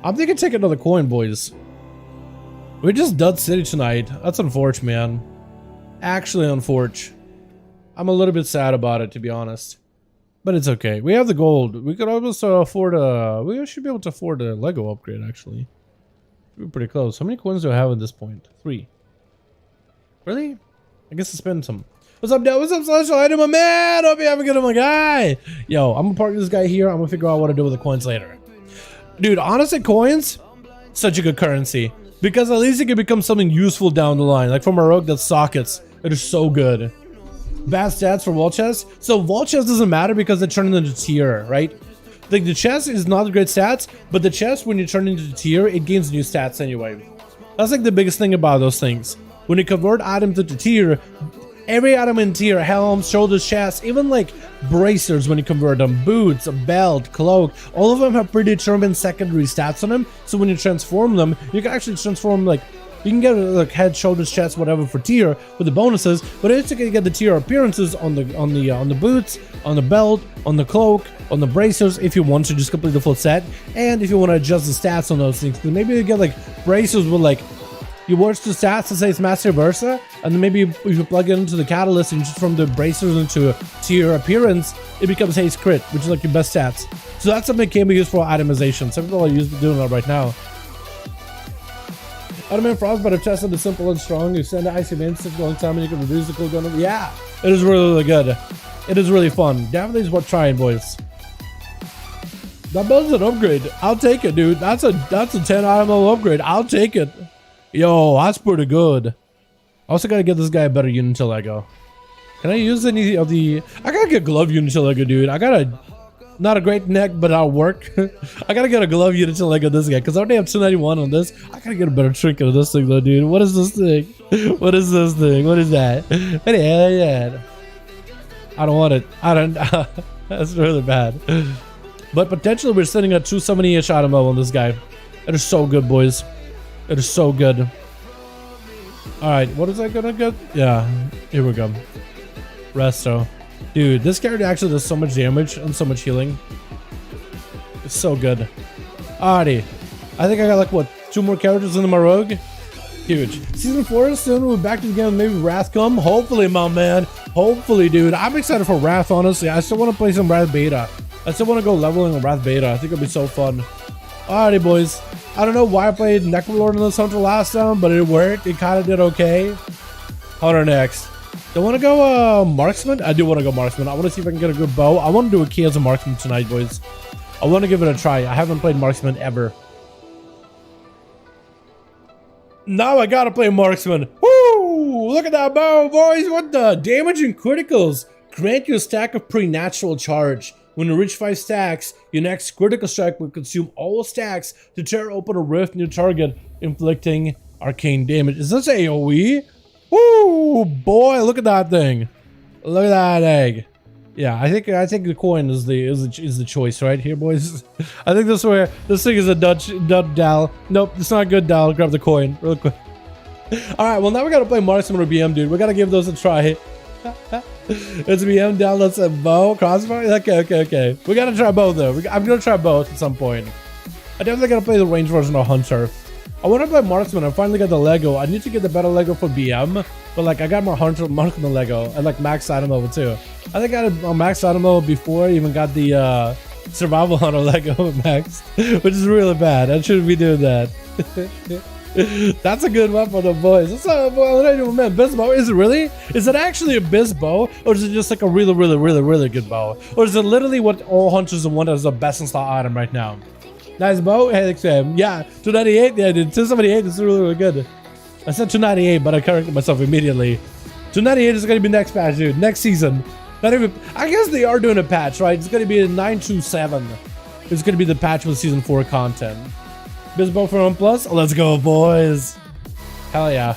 A: I'm thinking take another coin, boys. We just dud city tonight. That's unfortunate, man. Actually unfortunate. I'm a little bit sad about it, to be honest. But it's okay. We have the gold. We could almost afford a... We should be able to afford a Lego upgrade, actually. We're pretty close. How many coins do I have at this point? 3. Really? I guess I'll spend some. What's up, Dad? What's up, social item, my man? Hope you have a good one, my guy. Yo, I'm gonna park this guy here. I'm gonna figure out what to do with the coins later. Dude, honestly, coins, such a good currency. Because at least it can become something useful down the line. Like for my rogue, that's sockets. It is so good. Bad stats for wall chest. So wall chest doesn't matter because they turn into tier, right? Like the chest is not great stats, but the chest, when you turn into tier, it gains new stats anyway. That's like the biggest thing about those things. When you convert items into tier, every item in tier, helms, shoulders, chests, even like bracers when you convert them, boots, a belt, cloak, all of them have predetermined secondary stats on them. So when you transform them, you can actually transform like You can get like head, shoulders, chest, whatever for tier with the bonuses, but it's going to get the tier appearances on the boots, on the belt, on the cloak, on the bracers if you want to just complete the full set, and if you want to adjust the stats on those things. Maybe you get like bracers with like you watch the stats to say it's Master Versa, and then maybe if you plug it into the catalyst and just from the bracers into tier appearance, it becomes haste crit, which is like your best stats. So that's something that can be used for itemization. Some people are doing that right now. Ottoman Frostbite have tested the simple and strong. You send the icy instant for a long time and you can reduce the cooldown. Yeah, it is really, really good. It is really fun. Definitely is worth trying, boys. That build's an upgrade. I'll take it, dude. That's a 10 item level upgrade. I'll take it. Yo, that's pretty good. I also gotta get this guy a better Unitil Lego. Can I use any of the... I gotta get glove Unitil Lego, dude. I gotta... Not a great neck, but I'll work. I gotta get a glove Unitil Lego this guy, because I already have 291 on this. I gotta get a better trinket of this thing, though, dude. What is this thing? What is this thing? What is that? What the hell is that? I don't want it. I don't... That's really bad. But potentially, we're sitting at 270-ish item level on this guy. It is so good, boys. It is so good. Alright, what is I gonna get? Yeah, here we go. Resto. Dude, this character actually does so much damage and so much healing. It's so good. Alrighty. I think I got like, what, 2 more characters into my rogue? Huge. Season 4 is soon. We're back to the game. Maybe Wrath come. Hopefully, my man. Hopefully, dude. I'm excited for Wrath, honestly. I still want to play some Wrath Beta. I still want to go leveling on Wrath Beta. I think it'll be so fun. Alrighty, boys. I don't know why I played Necrolord in this hunter last time, but it worked. It kind of did okay. Hunter next. Do I want to go marksman? I do want to go marksman. I want to see if I can get a good bow. I want to do a key as a marksman tonight, boys. I want to give it a try. I haven't played marksman ever. Now I gotta play marksman. Woo! Look at that bow, boys. What the? Damage and criticals. Grant you a stack of pre-natural charge. When you reach 5 stacks, your next critical strike will consume all stacks to tear open a rift in your target, inflicting arcane damage. Is this AoE? Woo, boy! Look at that thing. Look at that egg. Yeah, I think the coin is the choice right here, boys. I think this where this thing is a Dutch Dal. Nope, it's not good, Dal. Grab the coin real quick. All right, well now we gotta play marksman or BM, dude. We gotta give those a try. It's BM down. Let's bow crossbow. Okay. We gotta try both though. I'm gonna try both at some point. I definitely gotta play the range version of hunter. I want to play marksman. I finally got the Lego. I need to get the better Lego for BM, but like I got my hunter marksman Lego and like max item level too. I think I got a max item level before I even got the survival hunter Lego maxed, which is really bad. I shouldn't be doing that. That's a good weapon, though, boys. What's up, boy? Man, Bisbow, is it really? Is it actually a Bisbow, or is it just like a really good bow? Or is it literally what all hunters want as the best in slot item right now? Nice bow, hey, Sam. Yeah, 298. Yeah, dude, 278 is really good. I said 298, but I corrected myself immediately. 298 is gonna be next patch, dude. Next season. Not even. I guess they are doing a patch, right? It's gonna be a 927. It's gonna be the patch with season 4 content. Bisbow for 1+. Let's go, boys. Hell yeah.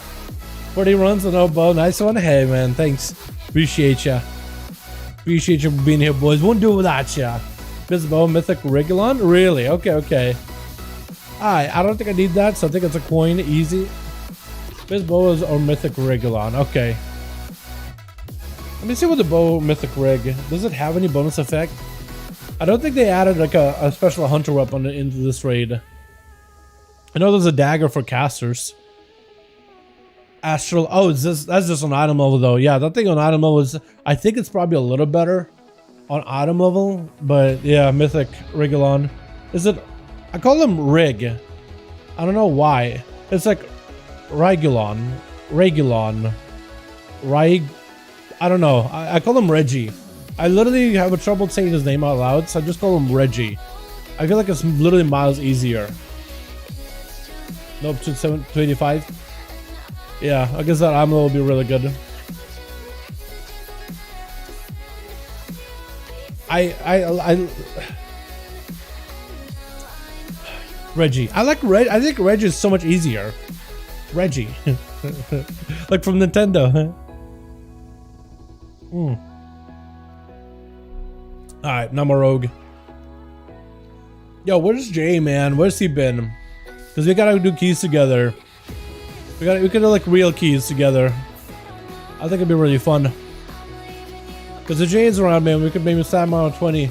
A: 40 runs and no bow. Nice one. Hey, man. Thanks. Appreciate ya. Appreciate you for being here, boys. Wouldn't do it without ya. Bisbow, Mythic, Regulon? Really? Okay. Alright, I don't think I need that, so I think it's a coin. Easy. Bisbow is or Mythic Regulon. Okay. Let me see what the bow Mythic Rig. Does it have any bonus effect? I don't think they added like a special hunter weapon into this raid. I know there's a dagger for casters. Astral. Oh, that's just on item level though. Yeah, that thing on item level is. I think it's probably a little better on item level, but yeah, Mythic Regulon. Is it? I call him Rig. I don't know why. It's like Regulon. I don't know. I call him Reggie. I literally have a trouble saying his name out loud, so I just call him Reggie. I feel like it's literally miles easier. Nope, 285. Yeah, I guess that ammo will be really good. Reggie. I like Reg. I think Reggie is so much easier. Reggie. Like from Nintendo. Alright, now my rogue. Yo, where's Jay, man? Where's he been? Because we gotta do keys together. We could do like real keys together. I think it'd be really fun. Because the Jade's around, man, we could maybe slam on 20.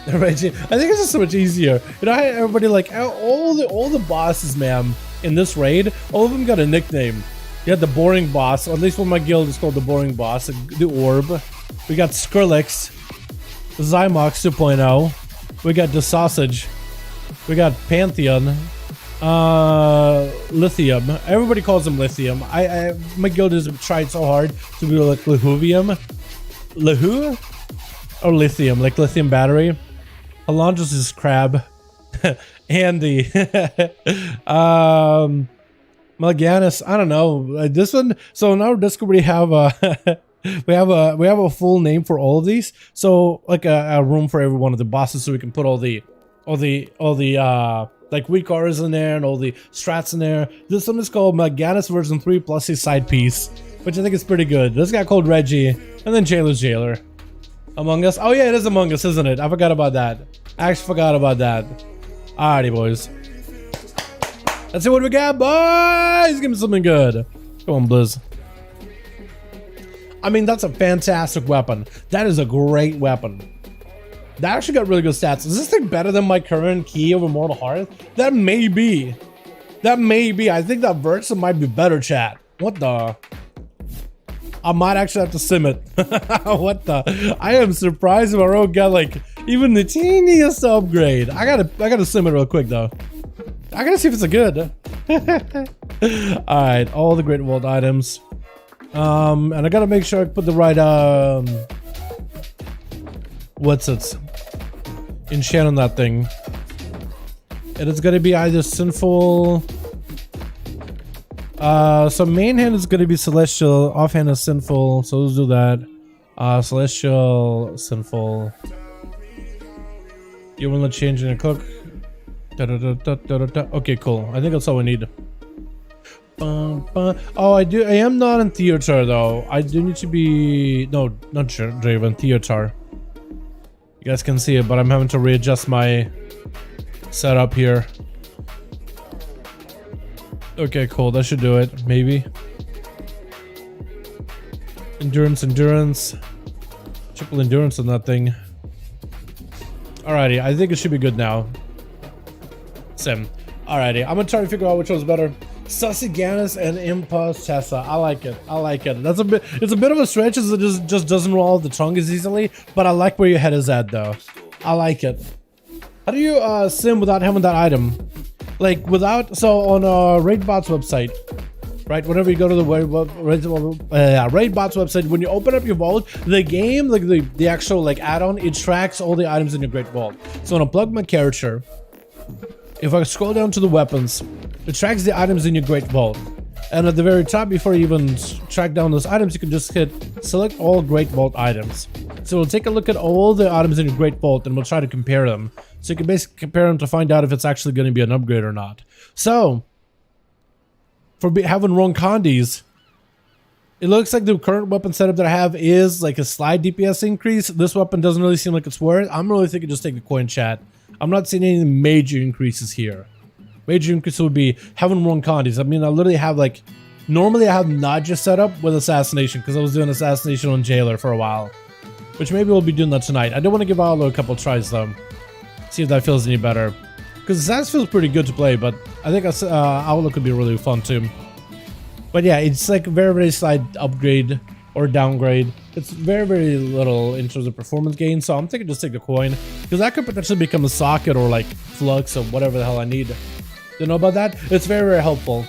A: Right, I think it's just so much easier. You know how everybody like all the bosses, man, in this raid, all of them got a nickname. You had the boring boss, or at least one of my guild is called the boring boss, the orb. We got Skrillex, Zymox 2.0. We got the sausage. We got Pantheon. Lithium. Everybody calls him Lithium. My guild has tried so hard to be like Lehuvium. Lehu? Or Lithium, like lithium battery. Alondros is Crab. Andy. Melganis, I don't know. This one, so in our Discord we have we have a full name for all of these. So like a room for every one of the bosses, so we can put all the like weak auras in there and all the strats in there. This one is called Melganis version 3 plus his side piece, which I think is pretty good. This guy called Reggie, and then Jailer's Jailer. Among Us. Oh yeah, it is Among Us, isn't it? I forgot about that. I actually forgot about that. Alrighty, boys. Let's see what we got, boys. Give me something good. Come on, Blizz. I mean, that's a fantastic weapon. That is a great weapon. That actually got really good stats. Is this thing better than my current key over Mortal Hearth? That may be. That may be. I think that Versa might be better, chat. What the? I might actually have to sim it. What the? I am surprised if our rogue got like even the teeniest upgrade. I gotta sim it real quick though. I gotta see if it's a good. Alright, all the Great Vault items. And I gotta make sure I put the right what's it? Enchant on that thing. And it's gonna be either Sinful. So main hand is gonna be Celestial, offhand is Sinful, so let's do that. Celestial, Sinful. You wanna change in a cook? Okay, cool. I think that's all we need. Oh, I am not in theater though. I do need to be not Draven, theater. You guys can see it, but I'm having to readjust my setup here. Okay, cool. That should do it. Maybe. Endurance. Triple endurance on that thing. Alrighty, I think it should be good now. Sim. Alrighty, I'm gonna try to figure out which one's better. Sussy Ganis and Impulse Tessa. I like it. I like it. That's a bit. It's a bit of a stretch as it just doesn't roll off the tongue as easily. But I like where your head is at, though. I like it. How do you sim without having that item? Like without, so on Raidbot's website, right? Whenever you go to the Raidbot's website, when you open up your vault, the game, like the actual like add-on, it tracks all the items in your Great Vault. So when I plug my character, if I scroll down to the weapons, it tracks the items in your Great Vault. And at the very top, before you even track down those items, you can just hit select all Great Vault items. So we'll take a look at all the items in your Great Vault and we'll try to compare them. So you can basically compare them to find out if it's actually going to be an upgrade or not. So, for having wrong condies, it looks like the current weapon setup that I have is like a slight DPS increase. This weapon doesn't really seem like it's worth. I'm really thinking just take the coin, chat. I'm not seeing any major increases here. Major increase would be having wrong condies. I mean, I literally have like, normally I have Naja set up with Assassination because I was doing Assassination on Jailer for a while. Which maybe we'll be doing that tonight. I do want to give Arlo a couple tries though. See if that feels any better. Because Assassin feels pretty good to play, but I think Outlook could be really fun too. But yeah, it's like very, very slight upgrade or downgrade. It's very, very little in terms of performance gain, so I'm thinking just take the coin. Because that could potentially become a socket or like flux or whatever the hell I need. You know about that? It's very, very helpful.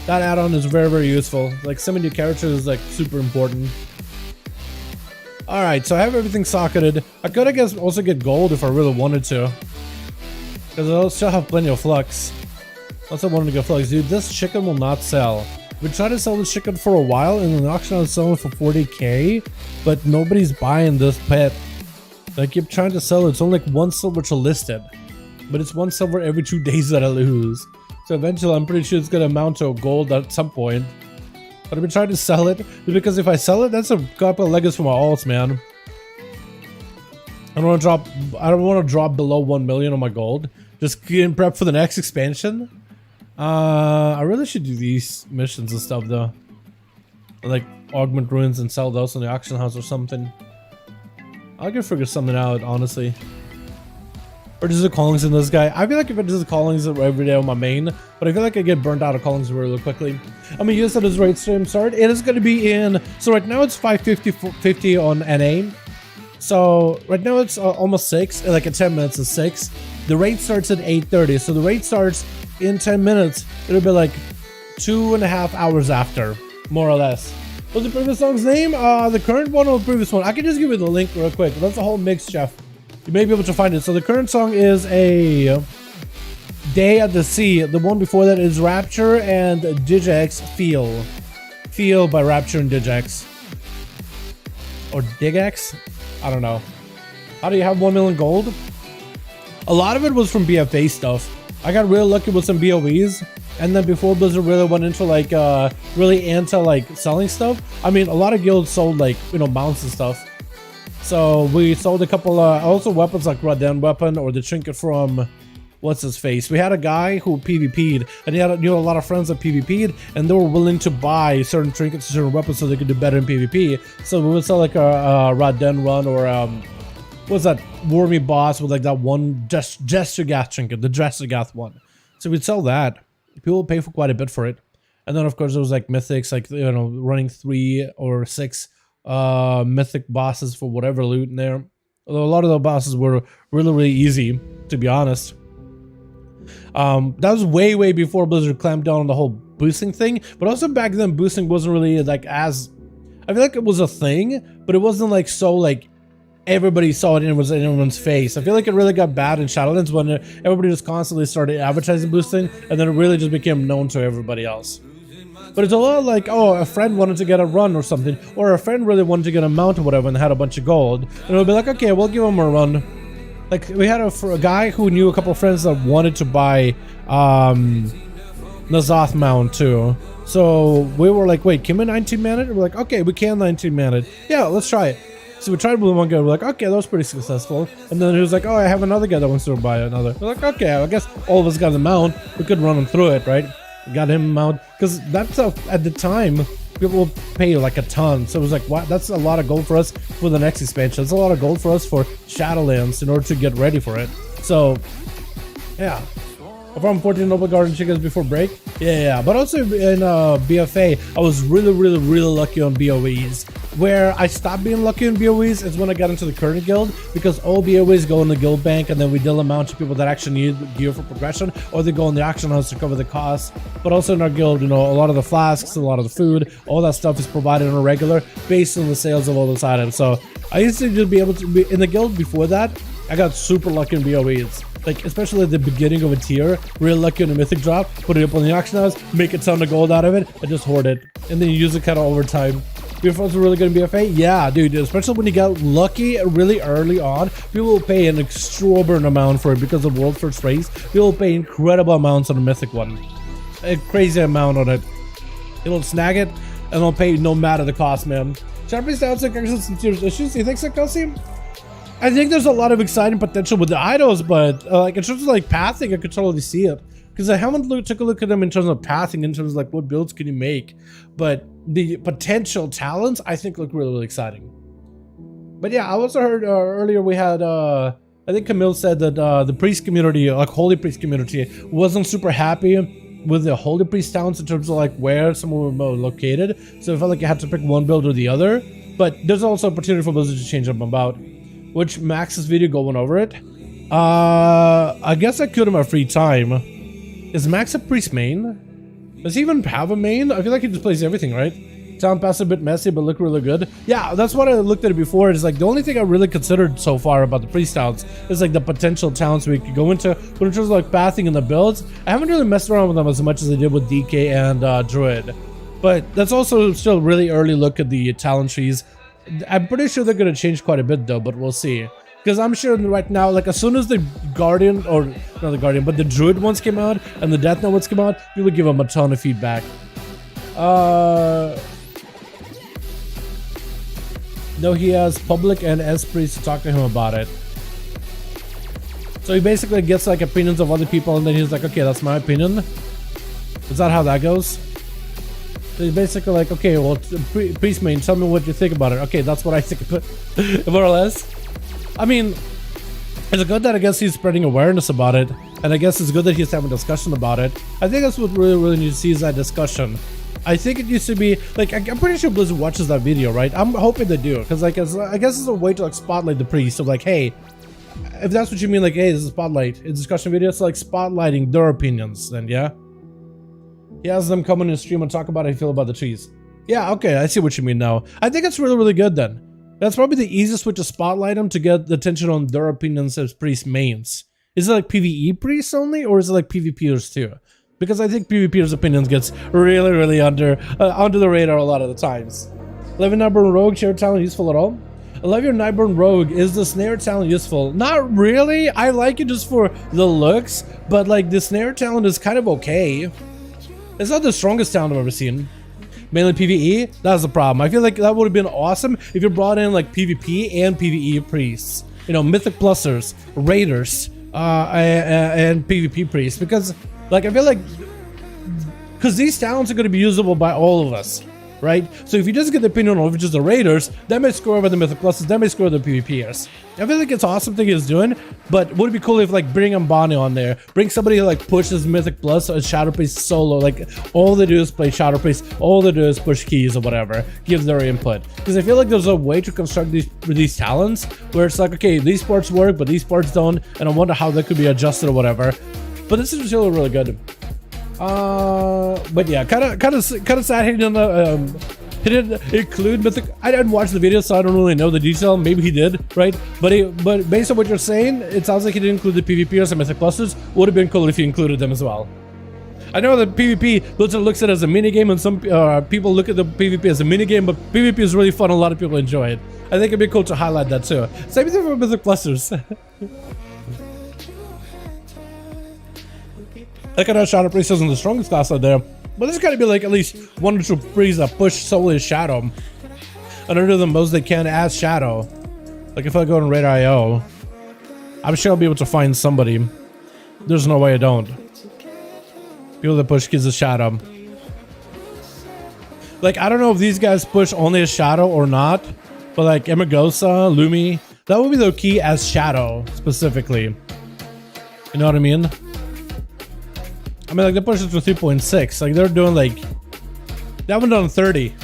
A: That add-on is very, very useful. Like some of your characters is like super important. Alright, so I have everything socketed. I could, I guess, also get gold if I really wanted to. Because I'll still have plenty of flux. Unless I wanted to get flux. Dude, this chicken will not sell. We tried to sell this chicken for a while, and in the auction I was selling for 40k, but nobody's buying this pet. I keep trying to sell it. It's only like 1 silver to list it. But it's 1 silver every 2 days that I lose. So eventually I'm pretty sure it's going to amount to a gold at some point. But I've been trying to sell it, because if I sell it, that's a couple of legacies for my alts, man. I don't want to drop below 1 million on my gold. Just getting prep for the next expansion. I really should do these missions and stuff though. Like augment ruins and sell those in the auction house or something. I could figure something out, honestly. Or just the callings in this guy. I feel like if I do the callings every day on my main, but I feel like I get burnt out of callings really quickly. I'm gonna use that as raid stream start. It is gonna be in, so right now it's 5:50 on NA. So right now it's almost 6, like in 10 minutes is 6. The raid starts at 8:30, so the raid starts in 10 minutes. It'll be like 2.5 hours after, more or less. What's the previous song's name? The current one or the previous one? I can just give you the link real quick. That's a whole mix, chef. You may be able to find it. So the current song is a Day at the Sea. The one before that is Rapture and Digex Feel. Feel by Rapture and Digex. Or Digex? I don't know. How do you have 1 million gold? A lot of it was from BFA stuff. I got real lucky with some BOEs. And then before Blizzard really went into like, really into like selling stuff. I mean, a lot of guilds sold like, you know, mounts and stuff. So we sold a couple also weapons like Raden weapon or the Trinket from what's his face. We had a guy who PvP'd and he knew a lot of friends that PvP'd and they were willing to buy certain trinkets and certain weapons so they could do better in PvP. So we would sell like a Raden run or what's that wormy boss with like that one Jestergath trinket, the Jestergath one. So we'd sell that. People would pay for quite a bit for it. And then of course there was like mythics, like, you know, running 3 or 6 mythic bosses for whatever loot in there. Although a lot of the bosses were really easy, to be honest. That was way before Blizzard clamped down on the whole boosting thing, but also back then boosting wasn't really like as, I feel like it was a thing, but it wasn't like so like everybody saw it and it was in everyone's face. I feel like it really got bad in Shadowlands when everybody just constantly started advertising boosting, and then it really just became known to everybody else. But it's a lot like, oh, a friend wanted to get a run or something, or a friend really wanted to get a mount or whatever and had a bunch of gold. And it'll be like, okay, we'll give him a run. Like, we had a guy who knew a couple of friends that wanted to buy Nazoth mount too. So we were like, wait, can we 19-man it? We're like, okay, we can 19-man it. Yeah, let's try it. So we tried with one guy, we're like, okay, that was pretty successful. And then he was like, oh, I have another guy that wants to buy another. We're like, okay, I guess all of us got the mount. We could run him through it, right? Got him out because that stuff at the time people pay like a ton, so it was like, what, that's a lot of gold for us for the next expansion. That's a lot of gold for us for Shadowlands in order to get ready for it. So yeah, from 14 Noble Garden chickens before break. Yeah, but also in BFA I was really lucky on BOEs. Where I stopped being lucky on BOEs is when I got into the current guild, because all BOEs go in the guild bank and then we deal them out to people that actually need gear for progression, or they go in the auction house to cover the costs. But also in our guild, you know, a lot of the flasks, a lot of the food, all that stuff is provided on a regular based on the sales of all those items. So I used to just be able to be in the guild before that. I got super lucky in BOEs. Like, especially at the beginning of a tier, real lucky on a mythic drop, put it up on the auction house, make a ton of gold out of it, and just hoard it. And then you use it kind of over time. Your friends were really good in BFA? Yeah, dude, especially when you got lucky really early on, people will pay an exorbitant amount for it because of World First Race. People will pay incredible amounts on the mythic one. A crazy amount on it. They'll snag it, and they'll pay no matter the cost, man. Sharpie's downside actually some serious issues. Do you think so, Kelsey? I think there's a lot of exciting potential with the idols, but like in terms of like pathing, I could totally see it. Because I haven't took a look at them in terms of pathing, in terms of like what builds can you make. But the potential talents, I think, look really exciting. But yeah, I also heard earlier we had, I think Camille said that the priest community, like holy priest community, wasn't super happy with the holy priest talents in terms of like where someone were located. So it felt like you had to pick one build or the other. But there's also opportunity for Blizzard to change them about. Which Max's video going over it. I guess I could in my free time. Is Max a priest main? Does he even have a main? I feel like he just plays everything, right? Sound pass a bit messy, but look really good. Yeah, that's what I looked at it before. It's like the only thing I really considered so far about the priest talents is like the potential talents we could go into. But in terms of like pathing and the builds, I haven't really messed around with them as much as I did with DK and Druid. But that's also still a really early look at the talent trees. I'm pretty sure they're going to change quite a bit though, but we'll see. Because I'm sure right now, like as soon as the Guardian, or not the Guardian, but the Druid ones came out and the Death Knight ones came out, we would give them a ton of feedback. No, he has public and S-Priest to talk to him about it. So he basically gets like opinions of other people and then he's like, okay, that's my opinion. Is that how that goes? So you're basically like, okay, well, priest main, tell me what you think about it. Okay, that's what I think of it, more or less. I mean, it's good that I guess he's spreading awareness about it, and I guess it's good that he's having a discussion about it. I think that's what really needs to see is that discussion. I think it used to be like, I'm pretty sure Blizzard watches that video, right? I'm hoping they do, because like I guess it's a way to like spotlight the priest of like, hey, if that's what you mean, like, hey, this is a spotlight, it's a discussion video, it's like spotlighting their opinions. Then yeah, he has them come on his stream and talk about how they feel about the trees. Yeah, okay, I see what you mean now. I think it's really good then. That's probably the easiest way to spotlight them to get the attention on their opinions as priest mains. Is it like PvE priests only, or is it like PvPers too? Because I think PvPers' opinions gets really under the radar a lot of the times. Love your Nightborn Rogue, share talent useful at all? I love your Nightborn Rogue. Is the snare talent useful? Not really. I like it just for the looks, but like the snare talent is kind of okay. It's not the strongest talent I've ever seen. Mainly PvE, that's the problem. I feel like that would have been awesome if you brought in like PvP and PvE priests. You know, Mythic Plusers, Raiders, and PvP priests. Because, like, I feel like, because these talents are going to be usable by all of us, right? So if you just get the opinion of just the Raiders, that may score over the Mythic Plusers, that may score the PvPers. I feel like it's awesome thing he's doing, but would it be cool if like bring Ambani on there, bring somebody who like pushes Mythic Plus or Shadow Priest solo, like all they do is play Shadow Priest, all they do is push keys or whatever, give their input. Because I feel like there's a way to construct these talents where it's like, okay, these parts work, but these parts don't, and I wonder how that could be adjusted or whatever. But this is really good. But yeah, kind of sad he didn't include Mythic. I didn't watch the video, so I don't really know the detail. Maybe he did, right? But based on what you're saying, it sounds like he didn't include the PvPers and Mythic Clusters. Would have been cool if he included them as well. I know that PvP looks at it as a minigame, and some people look at the PvP as a minigame, but PvP is really fun. A lot of people enjoy it. I think it'd be cool to highlight that too. Same thing for Mythic Clusters. Like I know Shadow Priest isn't the strongest class out there, but there's gotta be like at least 1 or 2 priests that push solely as Shadow and do the most they can as Shadow. Like if I go on Raid IO, I'm sure I'll be able to find somebody. There's no way I don't. People that push kids as Shadow. Like I don't know if these guys push only as Shadow or not, but like Emagosa, Lumi, that would be their key as Shadow specifically. You know what I mean? I mean, like, they pushed it to 3.6. Like, they're doing, like... They haven't done 30.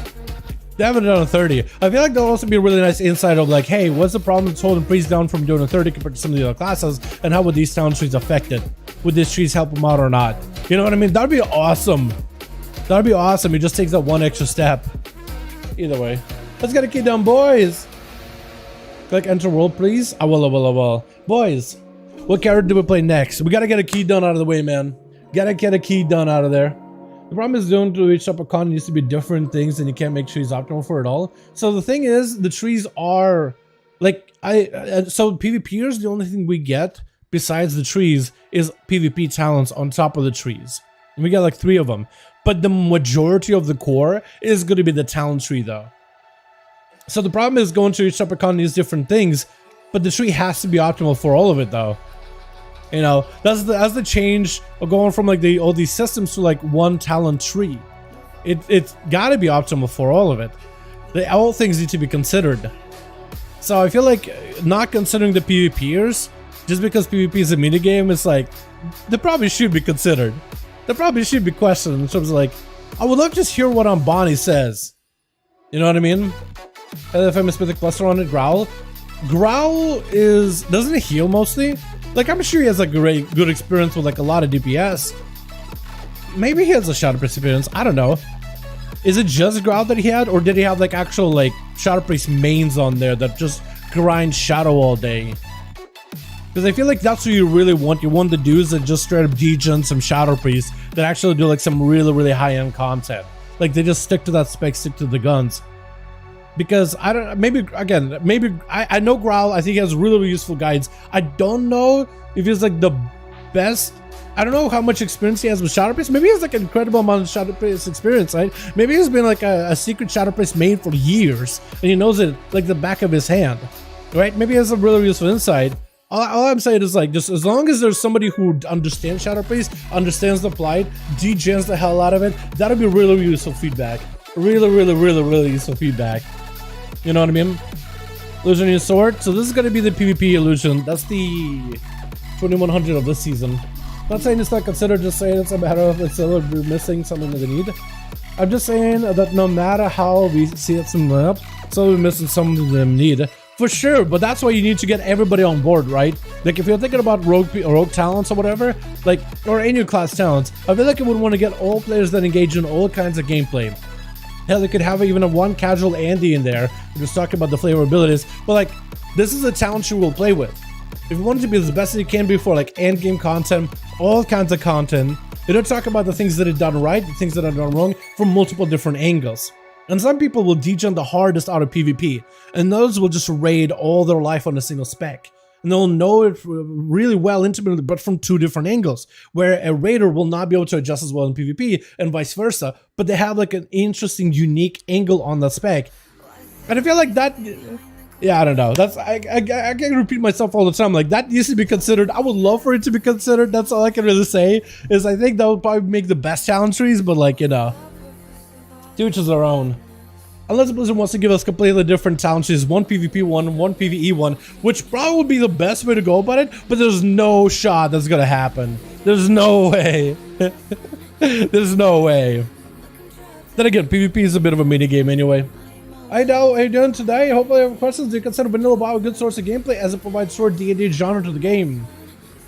A: They haven't done a 30. I feel like there'll also be a really nice insight of, like, hey, what's the problem that's holding priests down from doing a 30 compared to some of the other classes? And how would these town trees affect it? Would these trees help them out or not? You know what I mean? That'd be awesome. That'd be awesome. It just takes that one extra step. Either way. Let's get a key down, boys. Click enter world, please. I will. Boys, what character do we play next? We gotta get a key done out of the way, man. Gotta get a key done out of there. The problem is doing to each upper con needs to be different things and you can't make trees optimal for it all. So the thing is, the trees are like so PvPers, the only thing we get besides the trees is PvP talents on top of the trees. And we got like 3 of them. But the majority of the core is going to be the talent tree though. So the problem is going to each upper con needs different things, but the tree has to be optimal for all of it though. You know, that's the change of going from like all these systems to like one talent tree. It's got to be optimal for all of it. All things need to be considered. So I feel like not considering the PvPers just because PvP is a minigame is like they probably should be considered. They probably should be questioned in terms of like I would love to just hear what Ambani says. You know what I mean? If I miss Mythic Cluster on it, Growl. Growl doesn't it heal mostly? Like, I'm sure he has like a good experience with like a lot of DPS. Maybe he has a Shadow Priest experience. I don't know. Is it just Growl that he had, or did he have like actual like Shadow Priest mains on there that just grind Shadow all day? Because I feel like that's what you really want. You want the dudes that just straight up degen some Shadow Priests that actually do like some really high-end content. Like they just stick to that spec, stick to the guns. Because I don't, maybe I know Growl, I think he has really useful guides. I don't know if he's like the best. I don't know how much experience he has with Shadow Priest. Maybe he has like an incredible amount of Shadow Priest experience, right? Maybe he's been like a secret Shadow Priest main for years and he knows it like the back of his hand, right? Maybe he has a really useful insight. All I'm saying is like, just as long as there's somebody who understands Shadowpriest, understands the plight, degens the hell out of it, that'll be really useful feedback. Really useful feedback. You know what I mean? Illusion Sword. So this is gonna be the PvP illusion. That's the 2100 of this season. Not saying it's not considered, just saying it's a matter of it's a little bit missing something that they need. I'm just saying that no matter how we see it something up, so we're missing something they need. For sure, but that's why you need to get everybody on board, right? Like if you're thinking about rogue talents or whatever, like, or any class talents, I feel like you would want to get all players that engage in all kinds of gameplay. Hell, they could have even a one casual Andy in there, just talking about the flavor abilities, but like, this is a talent you will play with. If you want it to be the best that you can be for like end game content, all kinds of content, you don't talk about the things that are done right, the things that are done wrong from multiple different angles. And some people will degen the hardest out of PvP, and those will just raid all their life on a single spec. And they'll know it really well intimately, but from two different angles, where a raider will not be able to adjust as well in PvP, and vice versa, but they have like an interesting, unique angle on the spec. And I feel like that, yeah, I don't know, that's, I can repeat myself all the time, like that used to be considered, I would love for it to be considered, that's all I can really say, is I think that would probably make the best challenge trees, but like, you know, to each their own. Unless Blizzard wants to give us completely different talent trees, one PvP one, one PvE one, which probably would be the best way to go about it, but there's no shot that's gonna happen. There's no way. There's no way. Then again, PvP is a bit of a mini game anyway. I know, how you doing today? Hopefully you have questions. Do you consider Vanilla WoW a good source of gameplay as it provides short D&D genre to the game?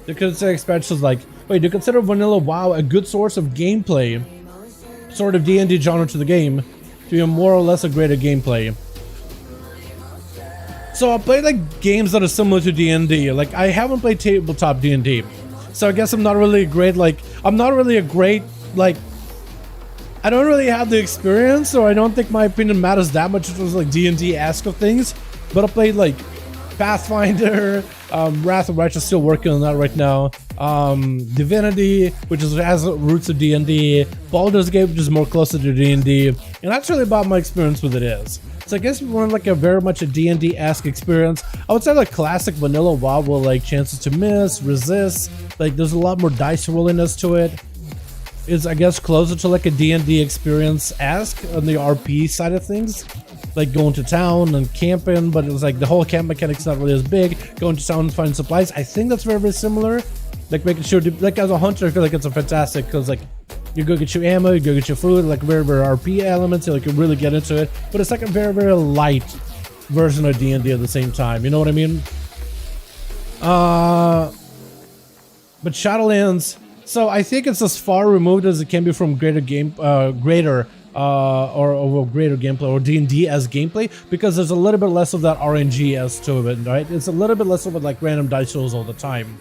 A: Do you consider expansions like, wait, do you consider Vanilla WoW a good source of gameplay? Sort of D&D genre to the game to be a more or less a greater gameplay. So I play like games that are similar to D&D. Like I haven't played tabletop D&D, so I guess I'm not really a great like I don't really have the experience, or I don't think my opinion matters that much. It was like D&D-esque of things, but I played like Pathfinder, Wrath of Righteous, still working on that right now. Divinity, which has roots of D&D. Baldur's Gate, which is more closer to D&D, and that's really about my experience with it is. So I guess if you want like a very much a D&D-esque experience, I would say like classic vanilla WoW with like chances to miss, resist, like there's a lot more dice rolliness to it. It's I guess closer to like a D&D experience-esque on the RP side of things. Like going to town and camping, but it was like the whole camp mechanic's not really as big. Going to town and finding supplies, I think that's very similar. Like making sure, like as a hunter, I feel like it's a fantastic, because like you go get your ammo, you go get your food, like very RP elements, you like you really get into it. But it's like a very light version of D&D at the same time. You know what I mean? But Shadowlands. So I think it's as far removed as it can be from greater gameplay or D&D as gameplay, because there's a little bit less of that RNG as to it, right? It's a little bit less of it like random dice rolls all the time.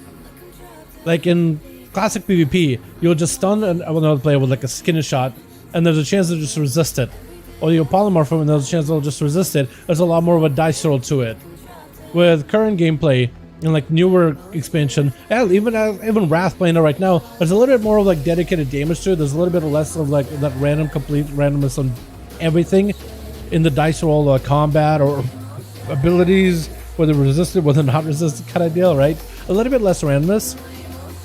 A: Like in classic PvP, you'll just stun another player with like a skinny shot, and there's a chance to just resist it. Or you'll polymorph them and there's a chance they'll just resist it. There's a lot more of a dice roll to it. With current gameplay, and like newer expansion, and even Wrath playing it right now, there's a little bit more of like dedicated damage to it. There's a little bit less of like that complete randomness on everything in the dice roll, combat or abilities, whether resisted, whether not resisted kind of deal, right? A little bit less randomness,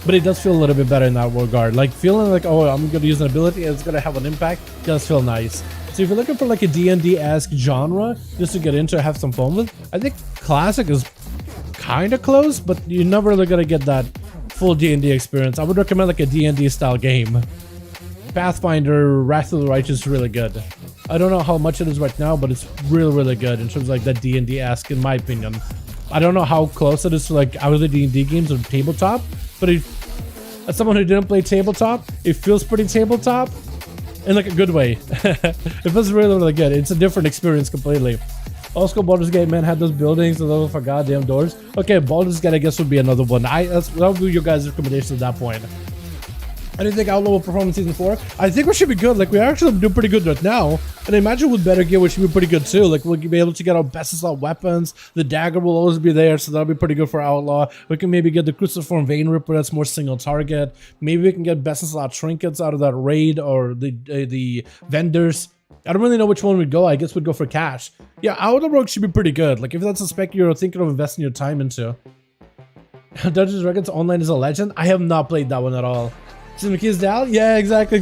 A: but it does feel a little bit better in that regard. Like feeling like, oh, I'm going to use an ability and it's going to have an impact, does feel nice. So if you're looking for like a D&D-esque genre just to get into, have some fun with, I think Classic is kind of close, but you're never really gonna get that full D&D experience. I would recommend like a D&D style game. Pathfinder Wrath of the Righteous is really good. I don't know how much it is right now, but it's really good in terms of like that D&D-esque in my opinion. I don't know how close it is to like other D&D games or tabletop, but as someone who didn't play tabletop, it feels pretty tabletop in like a good way. It feels really good. It's a different experience completely. Also, Baldur's Gate, man, had those buildings and those for goddamn doors. Okay, Baldur's Gate, I guess, would be another one. That would be your guys' recommendation at that point. I didn't think Outlaw will perform in Season 4. I think we should be good. Like, we actually do pretty good right now. And I imagine with better gear, we should be pretty good too. Like, we'll be able to get our best assault weapons. The dagger will always be there, so that'll be pretty good for Outlaw. We can maybe get the Cruciform Vein Ripper, that's more single target. Maybe we can get best assault trinkets out of that raid or the vendors. I don't really know which one we'd go. I guess we'd go for cash. Yeah, Outlaw Rogue should be pretty good. Like, if that's a spec you're thinking of investing your time into. Dungeons & Dragons Online is a legend. I have not played that one at all. Keys down? Yeah, exactly.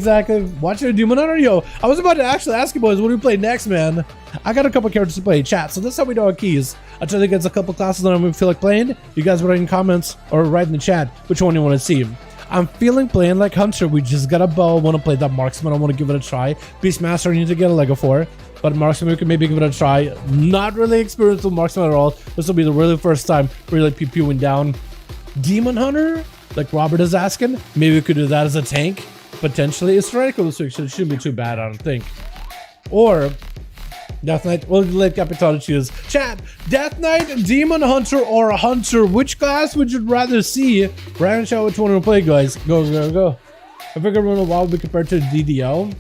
A: Watching a Demon Hunter? Yo, I was about to actually ask you boys, what do we play next, man? I got a couple characters to play. Chat, so that's how we know our keys. I'll try to get a couple classes that I feel like playing. You guys write in comments or write in the chat which one you want to see. I'm feeling playing like Hunter. We just got a bow. I want to play that Marksman. I want to give it a try. Beastmaster, I need to get a Lego for. But Marksman, we can maybe give it a try. Not really experienced with Marksman at all. This will be the really first time really pew-pewing down. Demon Hunter? Like Robert is asking, maybe we could do that as a tank, potentially. It's theoretical this week, so it shouldn't be too bad, I don't think. Or Death Knight. We'll let Capitan choose. Chat, Death Knight, Demon Hunter, or a Hunter. Which class would you rather see? Random shout which one to play, guys. Go. I figured WoW would be compared to DDO.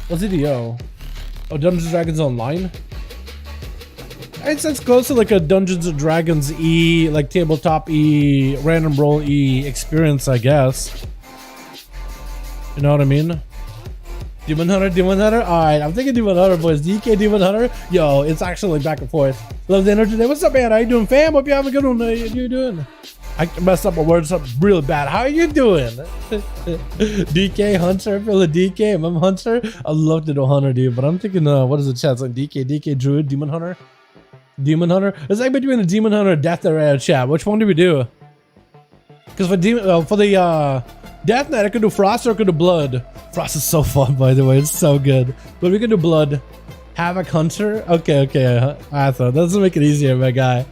A: What's DDO? Oh, Dungeons & Dragons Online. It's close to like a Dungeons & Dragons E, like tabletop E, random roll E experience, I guess. You know what I mean? Demon Hunter. Alright, I'm thinking Demon Hunter, boys. DK Demon Hunter. Yo, it's actually like back and forth. Love the energy today. What's up, man? How you doing, fam? Hope you have a good one. How you doing? I messed up my words up real bad. How are you doing? DK Hunter. I feel a DK. I'm Hunter. I love to do Hunter, dude. But I'm thinking, what is the chat? It's like DK Druid, Demon Hunter. It's like between the Demon Hunter and Death Knight chat. Which one do we do? Because for the Death Knight, I could do Frost or I could do Blood. Frost is so fun, by the way. It's so good. But we could do Blood. Havoc Hunter. Okay. I thought that doesn't make it easier, my guy.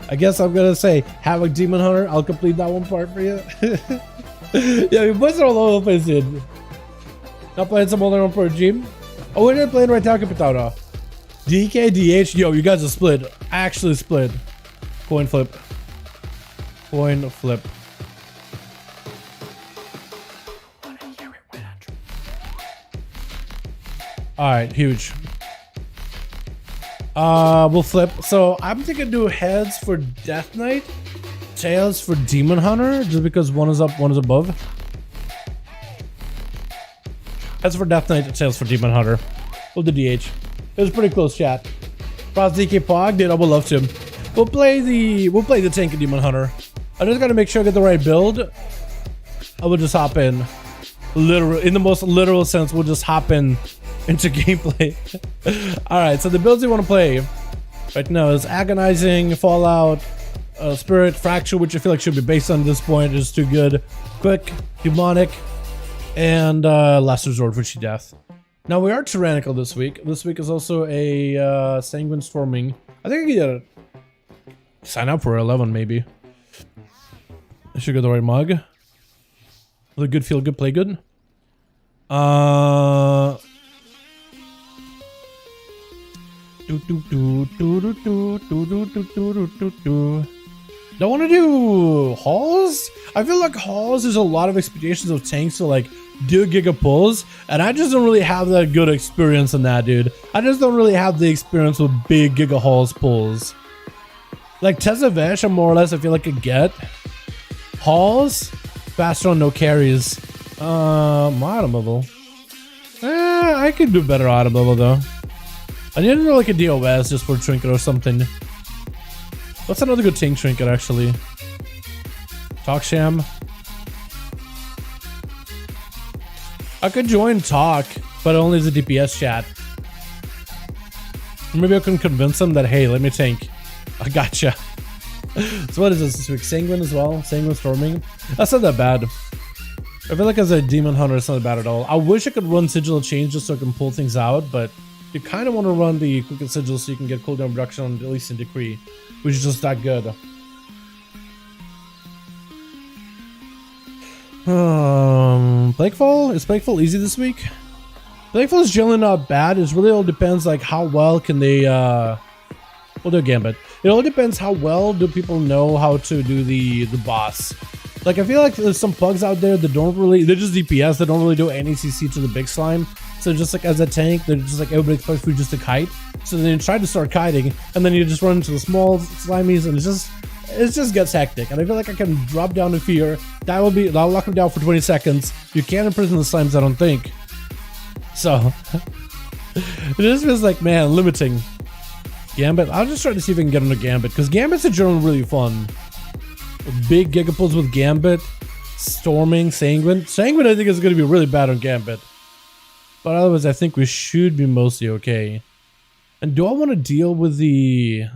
A: I guess I'm gonna say Havoc Demon Hunter. I'll complete that one part for you. Yeah, we boys are all over the place, dude. Not playing some other one for a gym. Oh, we're not playing right now, Capitano. DK, DH, yo, you guys are split. Actually split. Coin flip. Alright, huge. We'll flip. So I'm thinking do heads for Death Knight, tails for Demon Hunter, just because one is up, one is above. Heads for Death Knight, tails for Demon Hunter. We'll do DH. It was pretty close, chat. Frost DK Pog, dude, I would love to. We'll play the tank of Demon Hunter. I just gotta make sure I get the right build. I will just hop in. In the most literal sense, we'll just hop in into gameplay. Alright, so the builds you want to play right now is Agonizing, Fallout, Spirit, Fracture, which I feel like should be based on this point. It's too good. Quick, Demonic, and Last Resort, Witchy Death. Now we are tyrannical this week. This week is also a Sanguine Storming. I think I can sign up for 11 maybe. I should get the right mug. Look good, feel good, play good. Don't want to do halls? I feel like halls is a lot of expectations of tanks to like do giga pulls, and I just don't really have that good experience in that, dude. I just don't really have the experience with big giga halls pulls. Like Tezavesh, I more or less I feel like I get. Halls, faster on no carries. My item level. I could do better item level though. I need to do like a DOS just for Trinket or something. What's another good tank Trinket actually? Talk Sham. I could join Talk, but only as a DPS chat. Maybe I can convince them that, hey, let me tank. I gotcha. So what is this week? Sanguine as well? Sanguine Storming? That's not that bad. I feel like as a Demon Hunter, it's not bad at all. I wish I could run Sigil of Change just so I can pull things out, but you kind of want to run the Quicken Sigil so you can get cooldown reduction on at least in Decree, which is just that good. Plaguefall? Is Plaguefall easy this week? Plaguefall is generally not bad. It really all depends like how well can they we'll do a Gambit. It all depends how well do people know how to do the boss. Like I feel like there's some bugs out there that they're just DPS, they don't really do any CC to the big slime. So just like as a tank, they're just like everybody expects you just to kite. So then you try to start kiting, and then you just run into the small slimies, and it just gets hectic. And I feel like I can drop down in fear. That'll lock him down for 20 seconds. You can't imprison the slimes, I don't think. So it just feels like, man, limiting. Gambit. I'll just try to see if I can get into Gambit, because Gambit's in general really fun. Big Gigapulls with Gambit, Storming, Sanguine. Sanguine I think is going to be really bad on Gambit. But otherwise I think we should be mostly okay. And do I want to deal with the...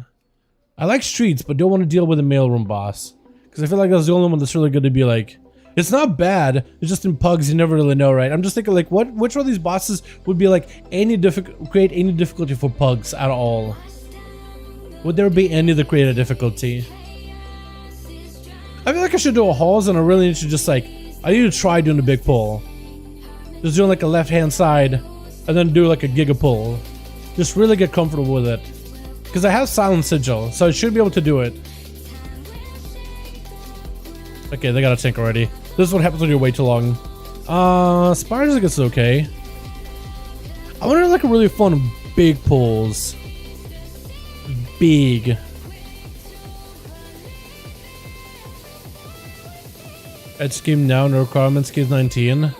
A: I like streets, but don't want to deal with the mailroom boss. Because I feel like that's the only one that's really going to be like... It's not bad, it's just in pugs you never really know, right? I'm just thinking like, which one of these bosses would be like create any difficulty for pugs at all? Would there be any that create a difficulty? I feel like I should do a halls, and I really need to just like, I need to try doing the big pull. Just doing like a left hand side, and then do like a giga pull. Just really get comfortable with it. Because I have silent sigil, so I should be able to do it. Okay, they got a tank already. This is what happens when you wait too long. Spires I guess is okay. I wonder like a really fun big pulls. Big. Edge scheme down, the requirements key is 19.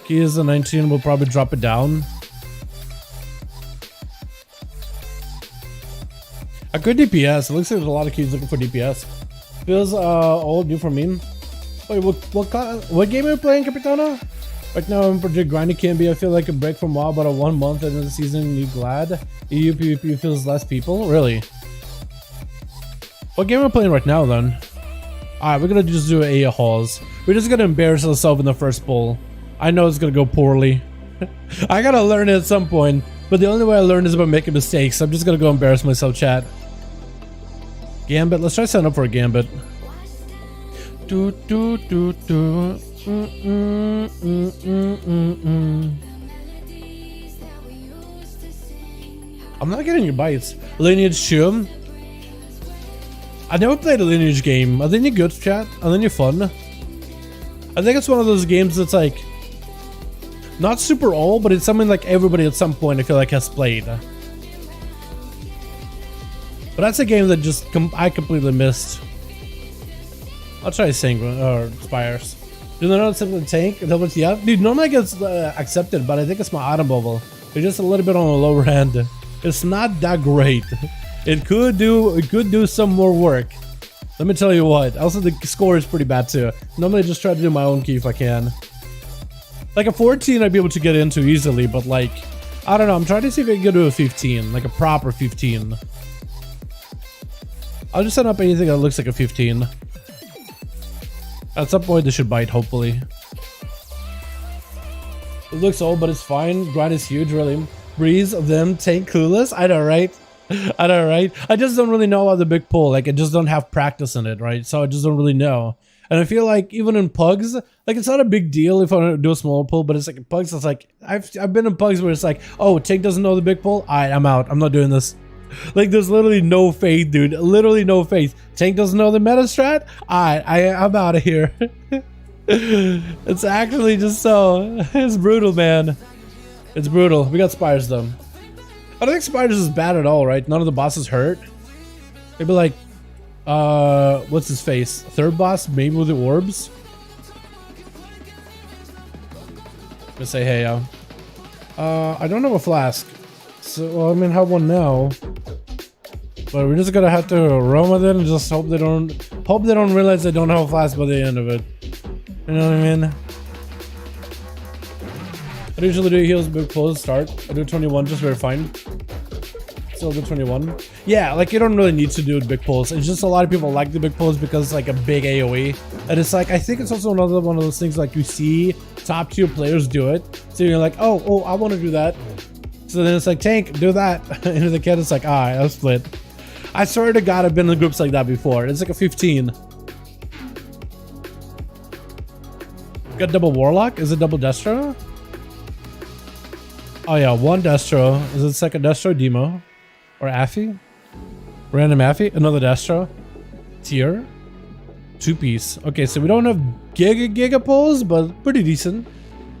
A: Key is a 19, we'll probably drop it down. A good DPS, it looks like there's a lot of keys looking for DPS. Feels old, new for me. Wait, what game are you playing, Capitano? Right now I'm pretty grindy can be. I feel like a break from WoW, but a 1 month into the season, you glad? EU PvP feels less people? Really? What game are we playing right now then? Alright, we're gonna just do a hauls. We're just gonna embarrass ourselves in the first bowl. I know it's gonna go poorly. I gotta learn it at some point, but the only way I learn is by making mistakes. I'm just gonna go embarrass myself, chat. Gambit, let's try setting up for a Gambit. I'm not getting your bites. Lineage 2. I never played a Lineage game. Are they any good, chat? Are they any fun? I think it's one of those games that's like not super old, but it's something like everybody at some point I feel like has played. But that's a game that just I completely missed. I'll try Sanguine or Spires. Do they not accept the tank? Yeah, dude. Normally it gets accepted, but I think it's my item bubble. It's just a little bit on the lower end. It's not that great. It could do some more work. Let me tell you what. Also, the score is pretty bad too. Normally, I just try to do my own key if I can. Like a 14, I'd be able to get into easily, but like, I don't know. I'm trying to see if I can get to a 15, like a proper 15. I'll just set up anything that looks like a 15. At some point, they should bite, hopefully. It looks old, but it's fine. Grind is huge, really. Breeze of them, tank clueless. I know, right? I know, right? I just don't really know how the big pull. Like, I just don't have practice in it, right? So I just don't really know. And I feel like even in pugs, like it's not a big deal if I do a small pull, but it's like in pugs, it's like I've been in pugs where it's like, oh, tank doesn't know the big pull. Alright, I'm out. I'm not doing this. Like, there's literally no faith, dude. Literally no faith. Tank doesn't know the meta strat? Alright, I'm out of here. It's actually just so... It's brutal, man. It's brutal. We got Spires, though. I don't think Spires is bad at all, right? None of the bosses hurt. Maybe like... what's his face? Third boss? Maybe with the orbs? Let's say hey, I don't have a flask. So, well, I mean, I have one now. But we're just gonna have to roam with it and just hope they don't realize they don't have a flask by the end of it. You know what I mean? I usually do heals big pulls start. I do 21 just very fine. Still do 21. Yeah, like you don't really need to do big pulls. It's just a lot of people like the big pulls because it's like a big AoE. And it's like, I think it's also another one of those things like you see top tier players do it. So you're like, oh, I want to do that. So then it's like, tank, do that. And the kid is like, alright, I'll split. I swear to God, I've been in groups like that before. It's like a 15. Got double Warlock? Is it double Destro? Oh yeah, one Destro. Is it second Destro? Demo? Or Affy? Random Affy? Another Destro? Tier? 2-piece. Okay, so we don't have giga pulls, but pretty decent.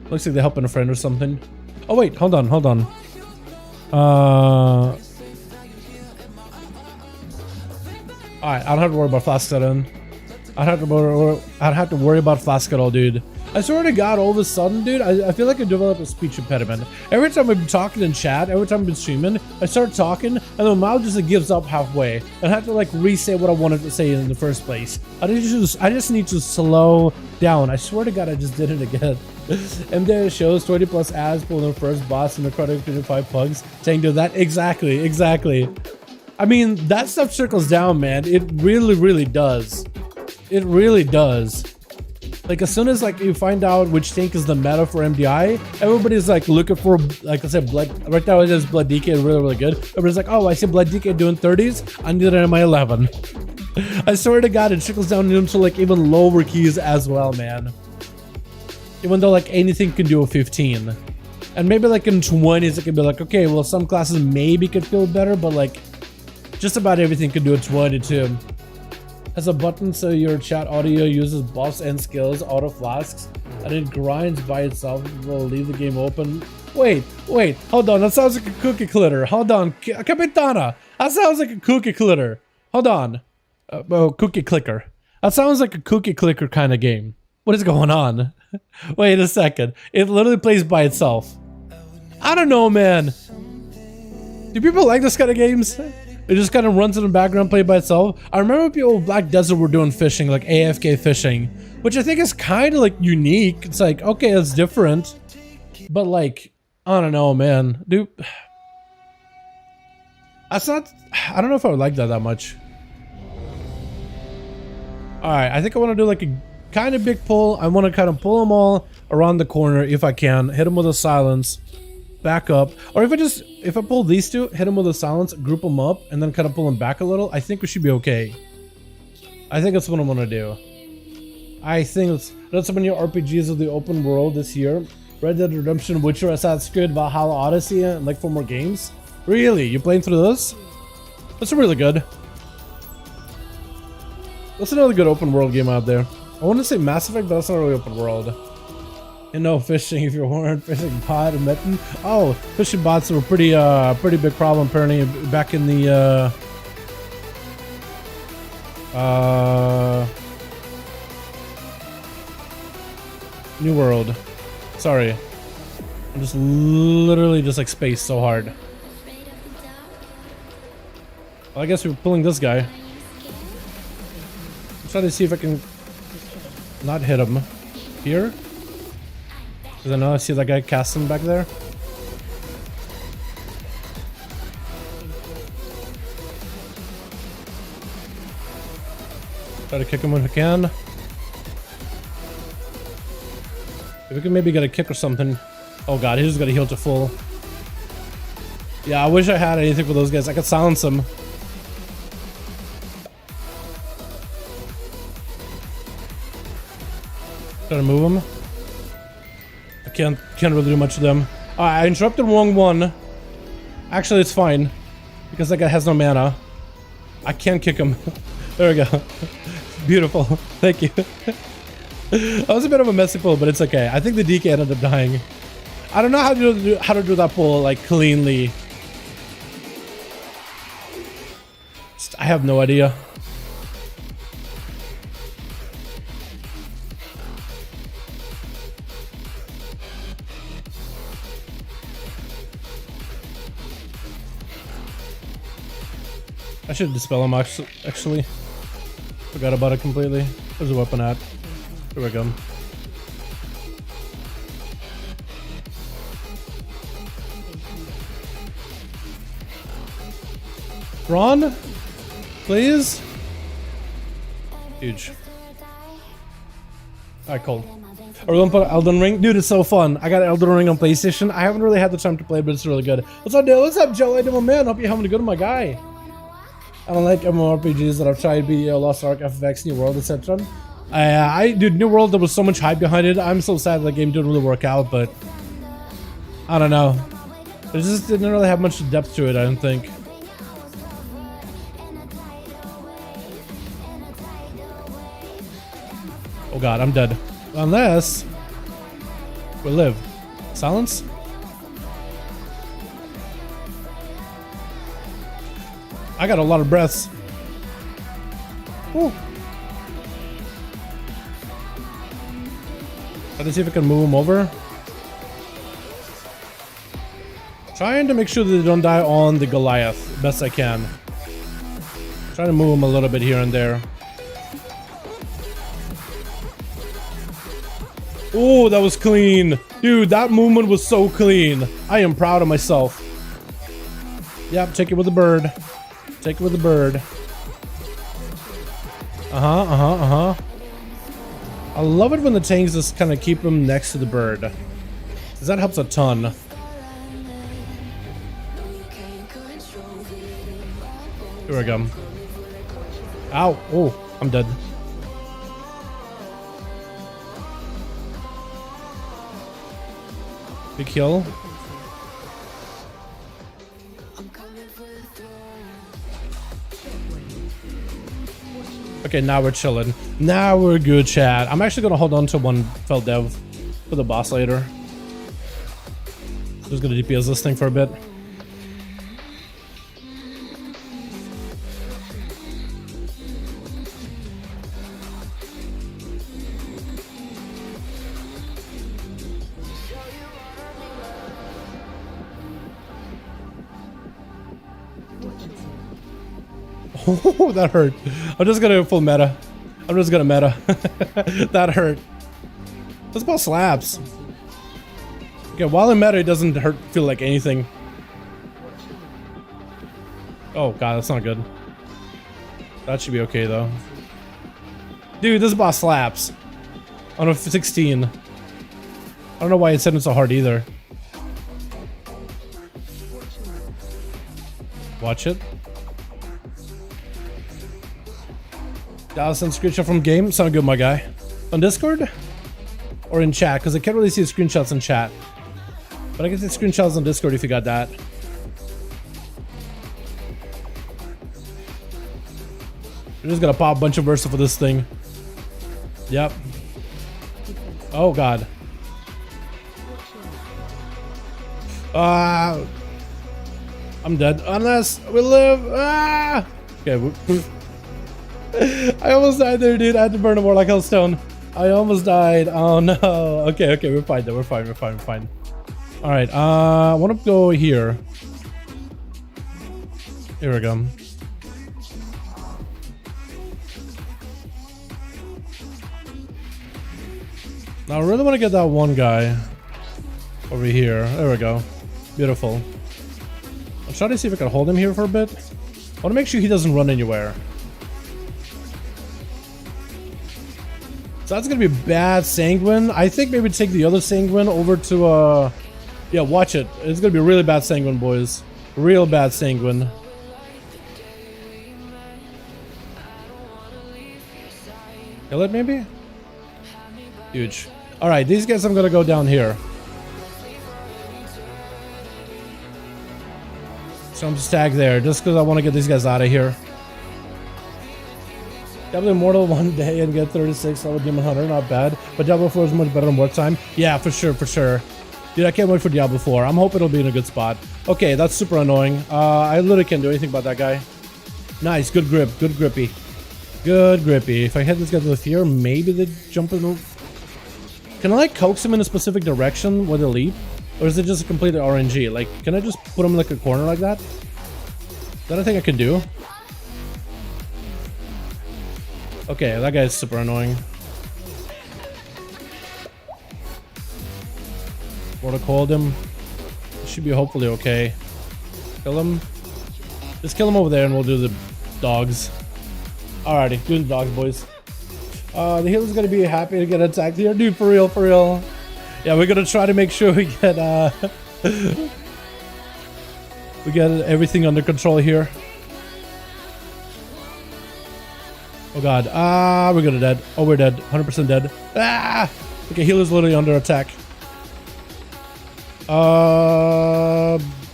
A: Looks like they're helping a friend or something. Oh wait, hold on. Alright, I don't have to worry about flask at all. I don't have to worry about flask at all, dude. I swear to God, all of a sudden, dude, I feel like I developed a speech impediment. Every time I've been talking in chat, every time I've been streaming, I start talking, and the mouth just like, gives up halfway. And I have to like re-say what I wanted to say in the first place. I just need to slow down. I swear to God, I just did it again. MDA shows 20 plus ads pulling the first boss and the credit 25 pugs, saying do that. Exactly. I mean, that stuff trickles down, man. It really does. It really does. Like, as soon as like you find out which tank is the meta for MDI, everybody's like looking for, like I said, blood. Right now it is blood DK, really good. Everybody's like, oh, I see blood DK doing 30s. I need it in my 11. I swear to God, it trickles down into like even lower keys as well, man. Even though like anything can do a 15, and maybe like in 20s it could be like, okay, well some classes maybe could feel better, but like just about everything can do a 22. Has a button so your chat audio uses buffs and skills, auto flasks, and it grinds by itself. Will leave the game open. Wait, hold on. That sounds like a cookie clitter. Hold on, Capitana. That sounds like a cookie clitter. Hold on. Cookie clicker. That sounds like a cookie clicker kind of game. What is going on? Wait a second. It literally plays by itself. I don't know, man. Do people like this kind of games? It just kind of runs in the background, play by itself. I remember people with Black Desert were doing fishing, like AFK fishing, which I think is kind of like unique. It's like, okay, it's different, but like, I don't know, man, dude. That's not. I don't know if I would like that much. All right, I think I want to do like a kind of big pull. I want to kind of pull them all around the corner if I can. Hit them with a silence. Back up, or if I pull these two, hit them with a silence, group them up, and then kind of pull them back a little, I think we should be okay. I think that's what I want to do. I think that's so many RPGs of the open world this year. Red Dead Redemption, Witcher, Assassin's Creed, Valhalla, Odyssey, and like 4 more games. Really? You playing through this? That's really good. That's another good open world game out there. I want to say Mass Effect, but that's not really open world. You know, fishing, if you weren't fishing bot and mitten. Oh, fishing bots were pretty big problem apparently back in the New World. Sorry, I'm just literally just like spaced so hard. Well, I guess we're pulling this guy. I'm trying to see if I can not hit him here. Because I know I see that guy casting back there. Try to kick him if I can. If we can maybe get a kick or something. Oh god, he just got a heal to full. Yeah, I wish I had anything for those guys. I could silence them. Try to move them. Can't really do much to them. I interrupted wrong one. Actually, it's fine because that guy has no mana. I can't kick him. There we go. Beautiful. Thank you. That was a bit of a messy pull, but it's okay. I think the DK ended up dying. I don't know how to do that pull like cleanly. I have no idea. I should dispel him actually. Forgot about it completely. Where's the weapon at? Here we go. Ron? Please? Huge. Alright, cool. Are we gonna put Elden Ring? Dude, it's so fun. I got Elden Ring on PlayStation. I haven't really had the time to play, but it's really good. What's up, dude? What's up, Joe? My man. Hope you're having a good one, my guy. I don't like MMORPGs that I've tried, be Lost Ark, FFX, New World, etc. Dude, New World, there was so much hype behind it. I'm so sad the game didn't really work out, but I don't know. It just didn't really have much depth to it, I don't think. Oh god, I'm dead. Unless we live. Silence? I got a lot of breaths. Ooh. Try to see if I can move them over. Trying to make sure that they don't die on the Goliath best I can. Trying to move them a little bit here and there. Oh, that was clean. Dude, that movement was so clean. I am proud of myself. Yep, take it with the bird. Take it with the bird. I love it when the tanks just kind of keep them next to the bird. Because that helps a ton. Here we go. Ow. Oh, I'm dead. Big kill. Okay, now we're chilling. Now we're good, chat. I'm actually gonna hold on to one fell dev for the boss later. Just gonna DPS this thing for a bit. Oh, that hurt. I'm just gonna full meta. I'm just gonna meta. That hurt. This ball slaps. Okay, while in meta, it doesn't hurt. Feel like anything. Oh god, that's not good. That should be okay though. Dude, this boss slaps. On a 16. I don't know why it's hitting so hard either. Watch it. Dallas sent screenshot from game. Sound good, my guy. On Discord? Or in chat? Because I can't really see the screenshots in chat. But I can see screenshots on Discord if you got that. We're just gonna pop a bunch of versa for this thing. Yep. Oh god. I'm dead. Unless we live. Okay. I almost died there, dude. I had to burn a more like Hellstone. I almost died. Oh no. Okay, we're fine though. We're fine. Alright, I wanna go here. Here we go. Now I really want to get that one guy over here. There we go. Beautiful. I'm trying to see if I can hold him here for a bit. I want to make sure he doesn't run anywhere. So that's gonna be bad Sanguine. I think maybe take the other Sanguine over to yeah, watch it. It's gonna be really bad Sanguine, boys. Real bad Sanguine. Kill it maybe? Huge. Alright, these guys I'm gonna go down here. So I'm stag there just because I want to get these guys out of here. Diablo Immortal one day and get 36 level Demon Hunter, not bad. But Diablo 4 is much better in wartime. Yeah, for sure. Dude, I can't wait for Diablo 4. I'm hoping it'll be in a good spot. Okay, that's super annoying. I literally can't do anything about that guy. Nice, good grip, good grippy. Good grippy. If I hit this guy with fear, maybe they jump in. Can I like coax him in a specific direction where they leap? Or is it just a complete RNG? Like, can I just put him in like a corner like that? That I think I can do. Okay, that guy's super annoying. Mortal called him. Should be hopefully okay. Kill him. Just kill him over there and we'll do the dogs. Alrighty, doing the dogs, boys. The healer's gonna be happy to get attacked here. Dude, for real. Yeah, we're gonna try to make sure we get we get everything under control here. Oh god. We're gonna dead. Oh, we're dead. 100% dead. Okay, healer's literally under attack.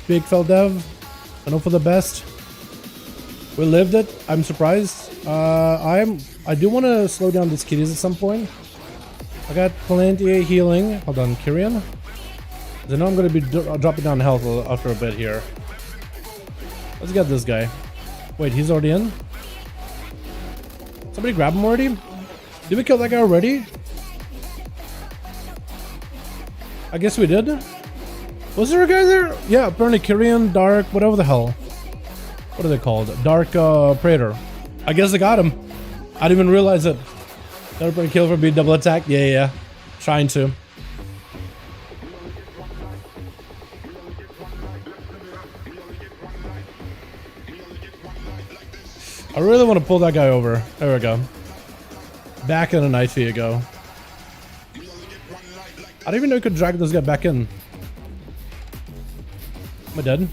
A: Big fell dev. I know for the best. We lived it. I'm surprised. I do want to slow down these kitties at some point. I got plenty of healing. Hold on, Kyrian. I know I'm going to be dropping down health after a bit here. Let's get this guy. Wait, he's already in? Somebody grab him already? Did we kill that guy already? I guess we did. Was there a guy there? Yeah, apparently Kyrian, Dark, whatever the hell. What are they called? Dark Praetor. I guess I got him. I didn't even realize it. Another kill for being double attack. Yeah. Trying to. I really want to pull that guy over. There we go. Back in a knife you go. I didn't even know you could drag this guy back in. Am I dead?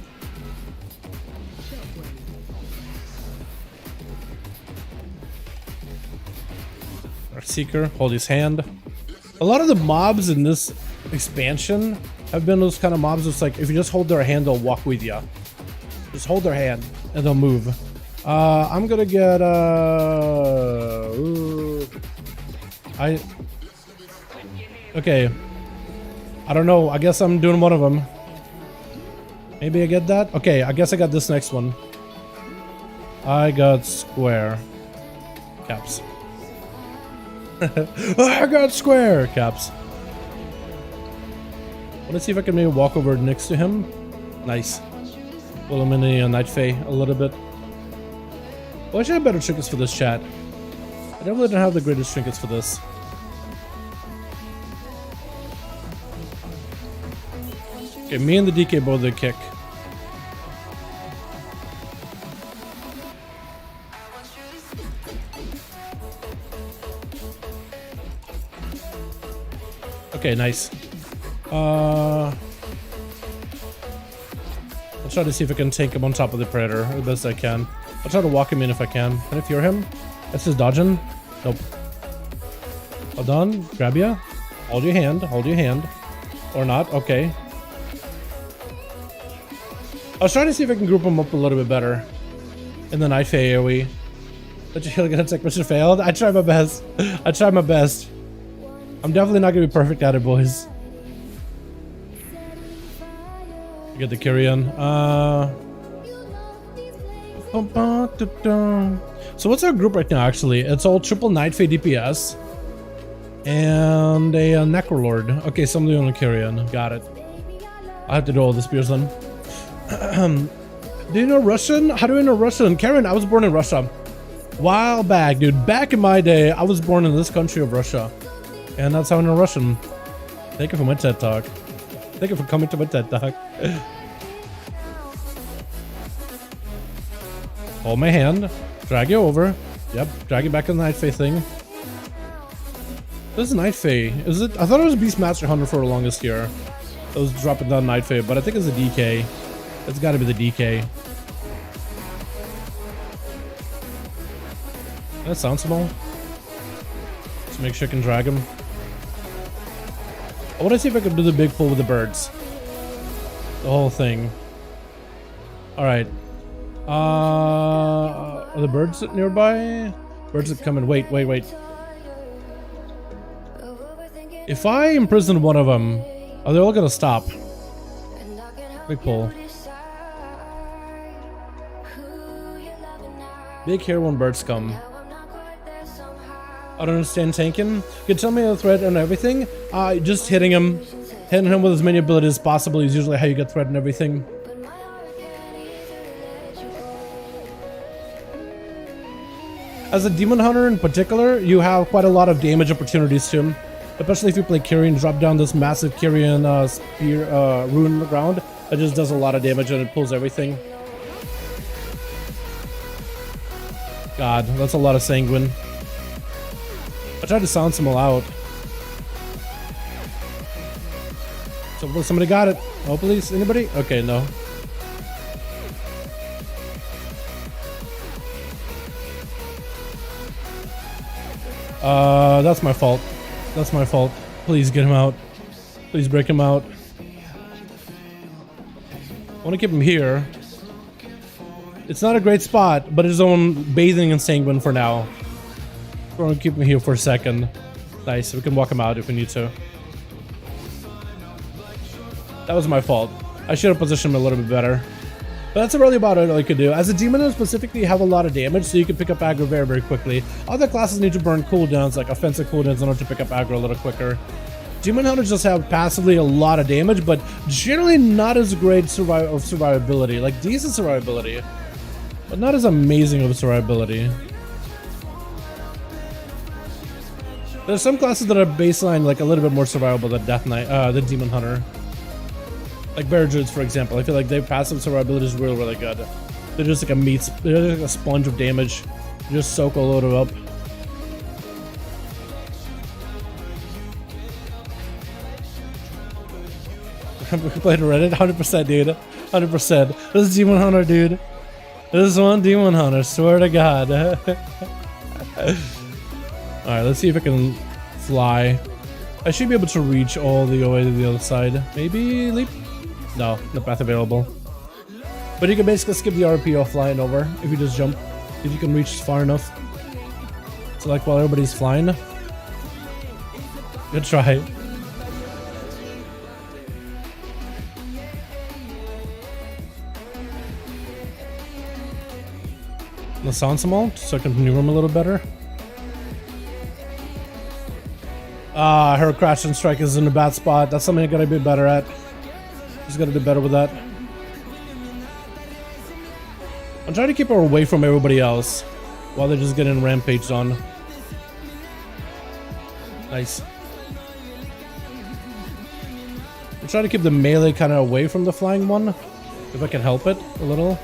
A: Our Seeker, hold his hand. A lot of the mobs in this expansion have been those kind of mobs that's like, if you just hold their hand, they'll walk with you. Just hold their hand and they'll move. I'm gonna get okay. I don't know. I guess I'm doing one of them. Maybe I get that. Okay, I guess I got this next one. I got square caps. I got square caps. Let's see if I can maybe walk over next to him. Nice. Pull him in the Night Fae a little bit. Well, I should have better trinkets for this chat. I definitely don't have the greatest trinkets for this. Okay, me and the DK both did kick. Okay, nice. I'll try to see if I can take him on top of the Predator as best I can. I'll try to walk him in if I can. Can I fear him? That's his dodging. Nope. Hold on. Grab ya. Hold your hand. Hold your hand. Or not. Okay. I was trying to see if I can group them up a little bit better. In the Night Fae AoE. But you feel like attack mission failed? I tried my best. I tried my best. I'm definitely not gonna be perfect at it, boys. Get the Kyrian. So what's our group right now, actually? It's all triple Night Fae DPS. And a Necrolord. Okay, somebody on a Kyrian. Got it. I have to do all the spears then. Do you know Russian? How do I know Russian? Karen, I was born in Russia. While back, dude. Back in my day, I was born in this country of Russia. And that's how I know Russian. Thank you for my TED Talk. Thank you for coming to my TED Talk. Hold my hand. Drag you over. Yep, drag you back in the Night Fae thing. This is Night Fae. Is it? I thought it was Beastmaster Hunter for the longest here. It was dropping down Night Fae, but I think it's a DK. It's gotta be the DK. That sounds small. Let's make sure I can drag him. I want to see if I can do the big pull with the birds. The whole thing. Alright. Are the birds nearby? Birds are coming. Wait. If I imprison one of them, are they all gonna stop? Big pull. Big here when birds come. I don't understand tanking. You can tell me the threat and everything. Just hitting him with as many abilities as possible is usually how you get threat and everything. As a demon hunter in particular, you have quite a lot of damage opportunities to him. Especially if you play Kyrian, drop down this massive Kyrian spear rune on the ground. That just does a lot of damage and it pulls everything. God, that's a lot of Sanguine. I tried to sound some all out. So somebody got it. Oh, please, anybody? Okay, no. That's my fault. That's my fault. Please get him out. Please break him out. I want to keep him here. It's not a great spot, but his own bathing in Sanguine for now. We're gonna keep him here for a second. Nice, we can walk him out if we need to. That was my fault. I should have positioned him a little bit better. But that's really about all you could do. As a demon, specifically, you have a lot of damage, so you can pick up aggro very, very quickly. Other classes need to burn cooldowns, like offensive cooldowns, in order to pick up aggro a little quicker. Demon Hunters just have passively a lot of damage, but generally not as great survivability. Like decent survivability, but not as amazing of survivability. There's some classes that are baseline like a little bit more survivable than Death Knight, than Demon Hunter. Like Bear Druids, for example. I feel like their passive survivability is really, really good. They're just like they're like a sponge of damage. You just soak a load of up. We played Reddit, 100%, dude. 100%. This is Demon Hunter, dude. This is one Demon Hunter, swear to God. Alright, let's see if I can fly. I should be able to reach all the way to the other side. Maybe leap? No, no path available. But you can basically skip the RPO flying over if you just jump. If you can reach far enough. So like while everybody's flying. Good try. Let's sound some more so I can maneuver him a little better. Her crash and strike is in a bad spot. That's something I gotta be better at. Just gotta do better with that. I'm trying to keep her away from everybody else while they're just getting rampaged on. Nice. I'm trying to keep the melee kind of away from the flying one, if I can help it a little.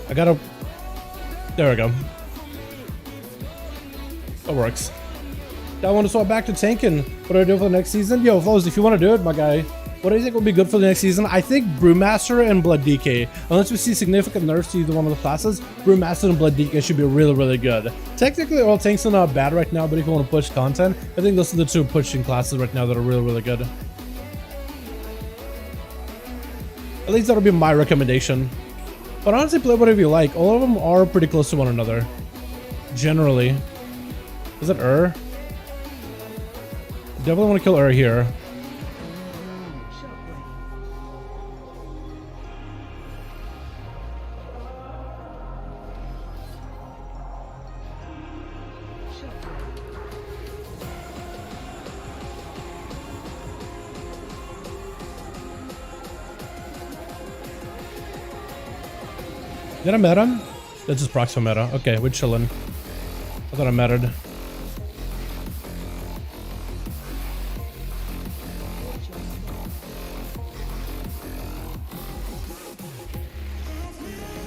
A: I gotta... There we go. That works. I want to swap back to tanking. What do I do for the next season? Yo, Flows, if you want to do it, my guy, what do you think will be good for the next season? I think Brewmaster and Blood DK. Unless we see significant nerfs to either one of the classes, Brewmaster and Blood DK should be really, really good. Technically, all tanks are not bad right now, but if you want to push content, I think those are the two pushing classes right now that are really, really good. At least that'll be my recommendation. But honestly, play whatever you like. All of them are pretty close to one another. Generally. Is it Definitely want to kill here. Did I met him? That's just proxy meta. Okay, we're chilling. I thought I mattered.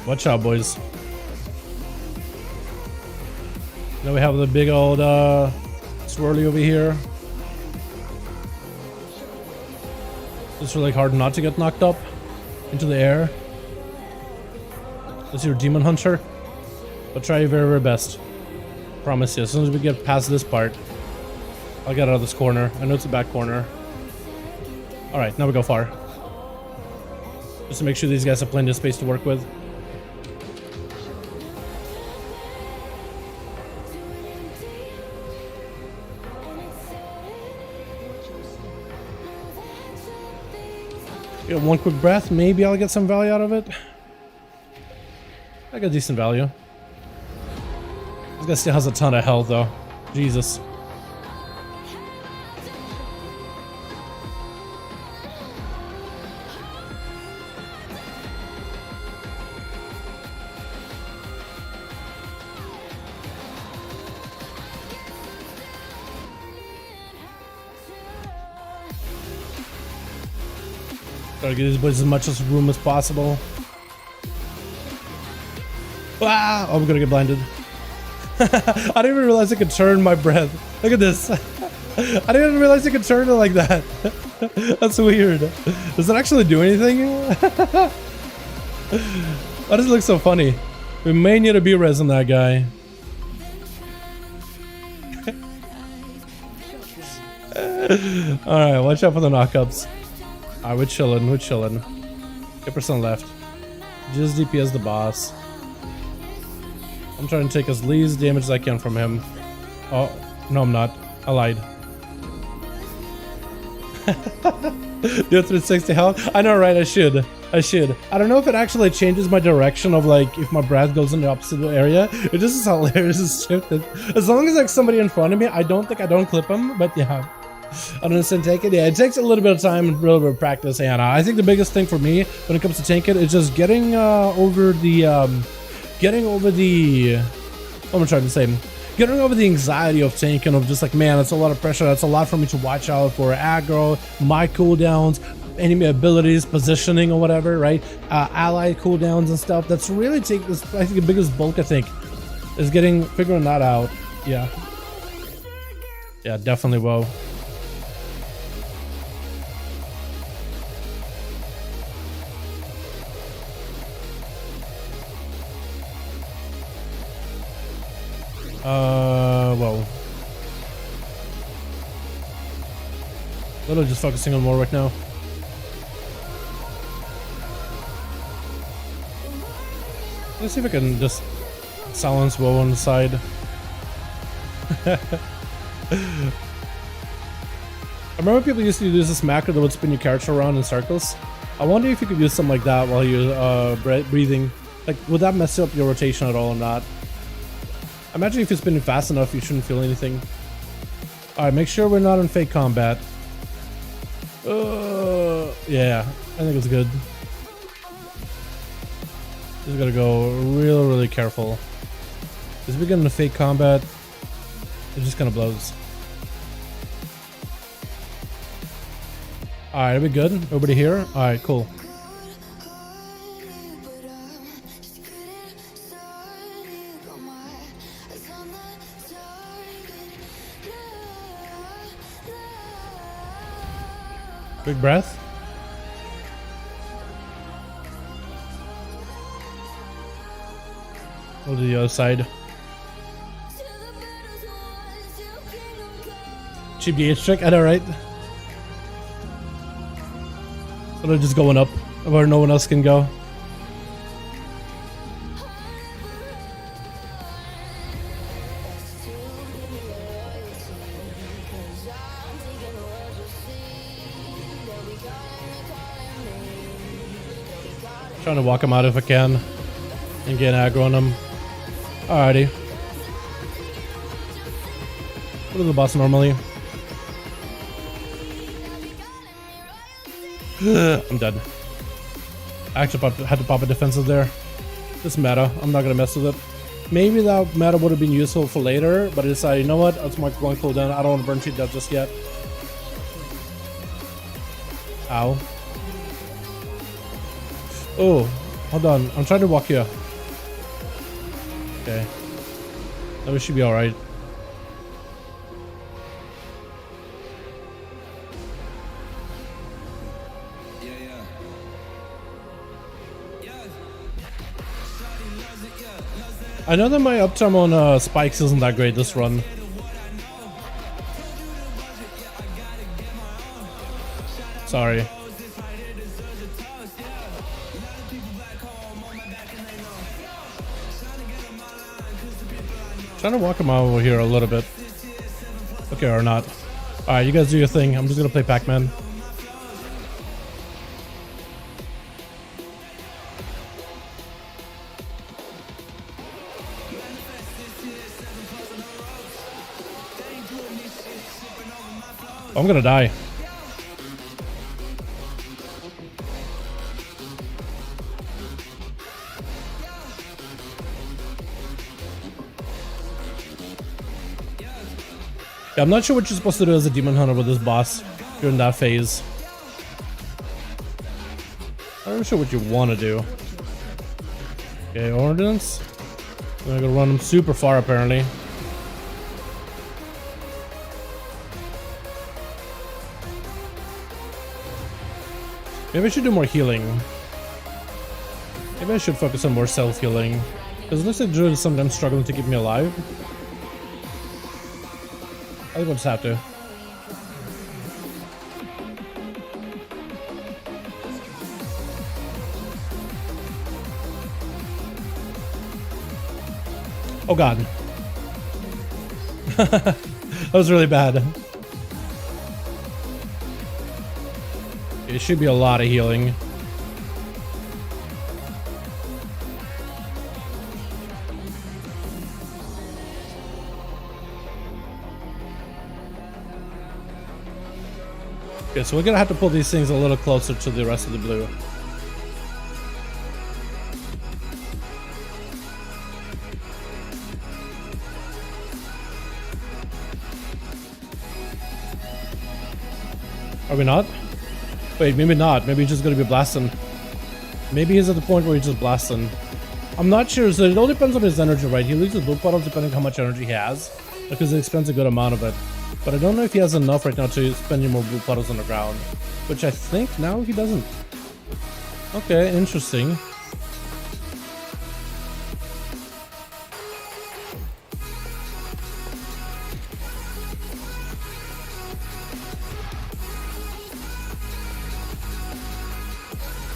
A: Watch out, boys. Now we have the big old swirly over here. It's really hard not to get knocked up into the air. That's your Demon Hunter. But try your very, very best. Promise you, as soon as we get past this part, I'll get out of this corner. I know it's a back corner. Alright, now we go far. Just to make sure these guys have plenty of space to work with. Get one quick breath, maybe I'll get some value out of it. I got decent value. This guy still has a ton of health though. Jesus. Gotta give these boys as much room as possible. Wow! Oh, I'm gonna get blinded. I didn't even realize I could turn my breath. Look at this. I didn't even realize I could turn it like that. That's weird. Does it actually do anything? Why does it look so funny? We may need a B-res on that guy. Alright, watch out for the knockups. Alright, we're chilling, we're chilling. 8% left. Just DPS the boss. I'm trying to take as least damage as I can from him. Oh, no I'm not. I lied. Do 360 health? I know, right? I should. I should. I don't know if it actually changes my direction of like if my breath goes in the opposite area. It just is hilarious. It's shifted. As long as like somebody in front of me, I don't clip them. But yeah, I don't understand Trinket. Yeah, it takes a little bit of time and a little bit of practice. And I think the biggest thing for me when it comes to Trinket is just getting over the what am I trying to say? Getting over the anxiety of tanking, of just like, man, that's a lot of pressure. That's a lot for me to watch out for aggro, my cooldowns, enemy abilities, positioning or whatever, right? Ally cooldowns and stuff. That's really I think the biggest bulk, I think, is figuring that out. Yeah. Yeah, definitely WoW. Well, literally just focusing on more right now. Let's see if I can just silence WoW on the side. I remember people used to use this macro that would spin your character around in circles. I wonder if you could use something like that while you're breathing. Like, would that mess up your rotation at all or not? I imagine if you're spinning fast enough, you shouldn't feel anything. Alright, make sure we're not in fake combat. Yeah, I think it's good. Just gotta go really careful. As we get into fake combat, it just kind of blows. Alright, are we good? Everybody here? Alright, cool. Big breath. Go to the other side. Cheap DH trick, I know, right? So they're just going up where no one else can go. Trying to walk him out if I can and get aggro on him. Alrighty. What is the boss normally? I'm dead. I actually had to pop a defensive there. This meta, I'm not gonna mess with it. Maybe that meta would have been useful for later, but I decided, you know what? That's my one cooldown. I don't want to burn cheat that just yet. Ow. Oh, hold on. I'm trying to walk here. Okay. That should be alright. I know that my uptime on spikes isn't that great this run. Sorry. Trying to walk him out over here a little bit. Okay, or not. Alright, you guys do your thing. I'm just gonna play Pac-Man. I'm gonna die. Yeah, I'm not sure what you're supposed to do as a demon hunter with this boss during that phase. I'm not sure what you want to do. Okay, ordnance. I'm gonna run him super far apparently. Maybe I should do more healing. Maybe I should focus on more self-healing. Because it looks like Druid is sometimes struggling to keep me alive. I think we'll just have to. Oh god. That was really bad. It should be a lot of healing. Okay, so we're gonna have to pull these things a little closer to the rest of the blue. Are we not? Wait, maybe not. Maybe he's just gonna be blasting. Maybe he's at the point where he's just blasting. I'm not sure, so it all depends on his energy, right? He loses blue puddles depending on how much energy he has, because it spends a good amount of it. But I don't know if he has enough right now to spend any more blue puddles on the ground, which I think now he doesn't. Okay, interesting.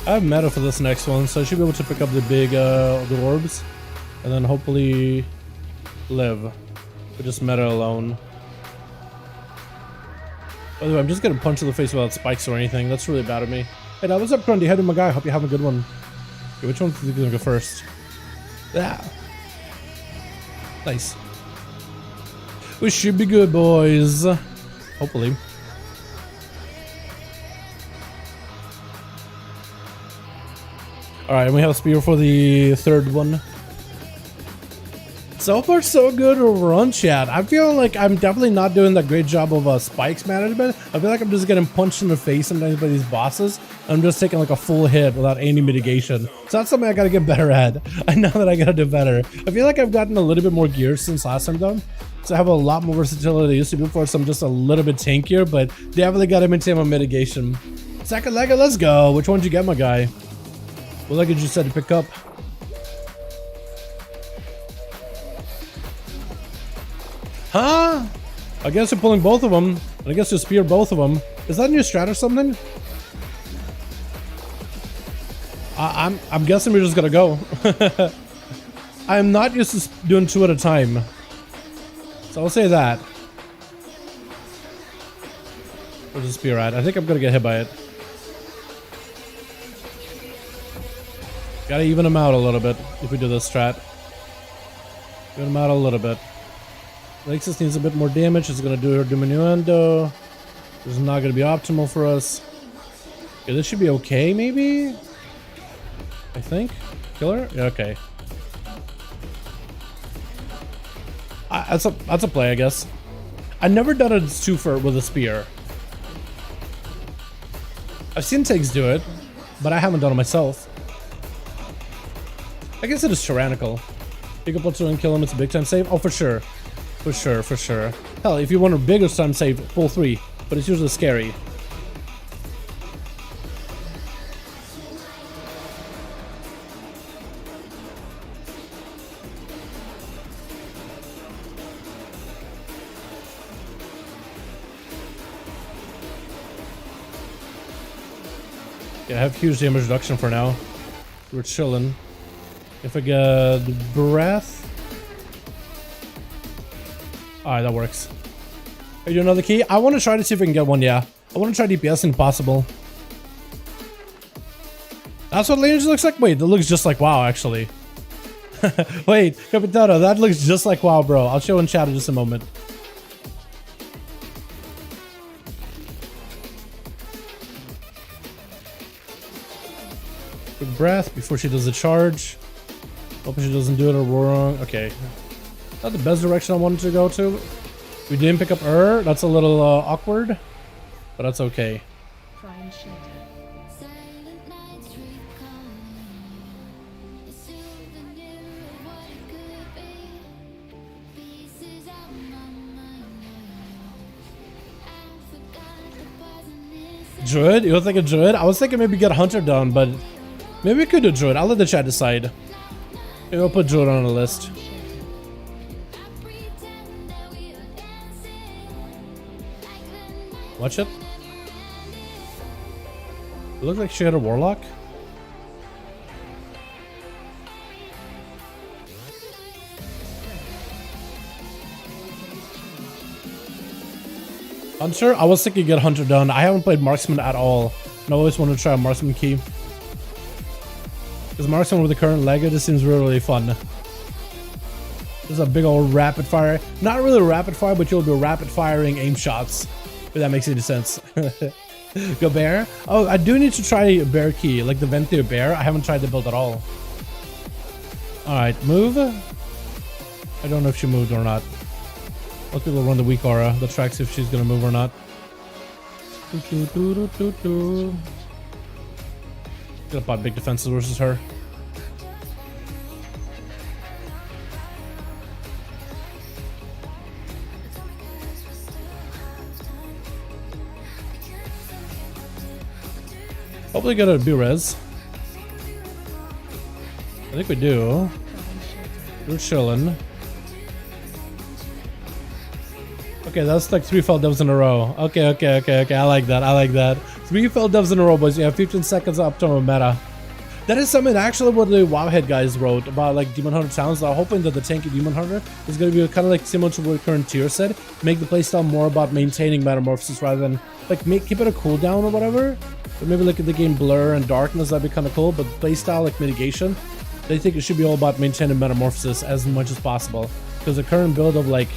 A: I have meta for this next one, so I should be able to pick up the big the orbs, and then hopefully live with just meta alone. By the way, I'm just getting punched in the face without spikes or anything. That's really bad of me. Hey, now what's up, Grundy? How do my guy? Hope you have a good one. Okay, which one do you think is gonna go first? Yeah. Nice. We should be good, boys. Hopefully. Alright, and we have a spear for the third one. So far, so good over on chat. I feel like I'm definitely not doing that great job of spikes management. I feel like I'm just getting punched in the face sometimes by these bosses. I'm just taking like a full hit without any mitigation. So that's something I gotta get better at. I know that I gotta do better. I feel like I've gotten a little bit more gear since last time though. So I have a lot more versatility than I used to before, so I'm just a little bit tankier, but definitely gotta maintain my mitigation. Second leg, let's go. Which one did you get, my guy? What leg did you set to pick up? Huh? I guess you're pulling both of them. And I guess you spear both of them. Is that a new strat or something? I'm guessing we're just gonna go. I am not used to doing two at a time. So I'll say that. Where's the spear at? I think I'm gonna get hit by it. Gotta even them out a little bit if we do this strat. Even them out a little bit. Lexus needs a bit more damage. It's gonna do her diminuendo. This is not gonna be optimal for us. Okay, this should be okay, maybe? I think. Kill her? Yeah, okay. That's a play, I guess. I've never done a twofer with a spear. I've seen Tiggs do it, but I haven't done it myself. I guess it is tyrannical. Pick up two and kill him, it's a big time save. Oh, for sure. For sure, for sure. Hell, if you want a bigger time save, pull 3, but it's usually scary. Yeah, I have huge damage reduction for now. We're chilling. If I get breath. Alright, that works. Are you doing another key? I want to try to see if we can get one, yeah. I want to try DPS if possible. That's what lineage looks like? Wait, that looks just like WoW, actually. Wait, Capitano, that looks just like WoW, bro. I'll show in chat in just a moment. Quick breath before she does the charge. Hoping she doesn't do it or wrong. Okay. Not the best direction I wanted to go to. We didn't pick up her. That's a little awkward, but that's okay. Druid? You were thinking Druid? I was thinking maybe get Hunter done, but maybe we could do Druid. I'll let the chat decide. Maybe I'll put Druid on the list. Watch it. It looked like she had a Warlock. Hunter? I was thinking get Hunter done. I haven't played Marksman at all. And I always wanted to try a Marksman key. Because Marksman with the current Lego, this seems really, really fun. This is a big old rapid fire. Not really rapid fire, but you'll be rapid firing aim shots. If that makes any sense. Go bear. Oh, I do need to try bear key, like the Ventir bear. I haven't tried the build at all. All right, move. I don't know if she moved or not. Let people run the weak aura. The tracks if she's gonna move or not. Gonna pop big defenses versus her. Hopefully get a B-res. I think we do. We're chilling. Okay, that's like 3 fell devs in a row. Okay. I like that. 3 fell devs in a row, boys. You have 15 seconds up to a meta. That is something actually what the WoWhead guys wrote about, like Demon Hunter Towns. They're hoping that the tanky Demon Hunter is going to be kind of like similar to what current tier said. Make the playstyle more about maintaining metamorphosis rather than like keep it a cooldown or whatever. Or maybe look at the game Blur and Darkness, that'd be kind of cool. But playstyle like mitigation, they think it should be all about maintaining metamorphosis as much as possible. Because the current build of like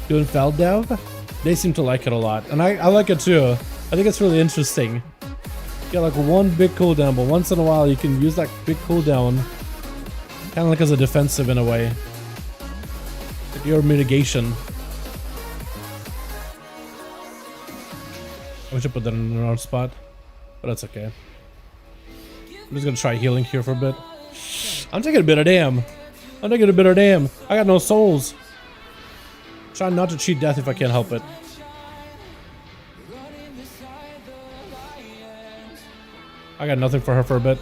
A: doing fell dev, they seem to like it a lot. And I like it too. I think it's really interesting. You get like one big cooldown, but once in a while you can use that big cooldown kind of like as a defensive in a way. Like your mitigation. I should put that in another spot, but that's okay. I'm just gonna try healing here for a bit. I'm taking a bit of damn. I got no souls. Try not to cheat death if I can't help it. I got nothing for her for a bit.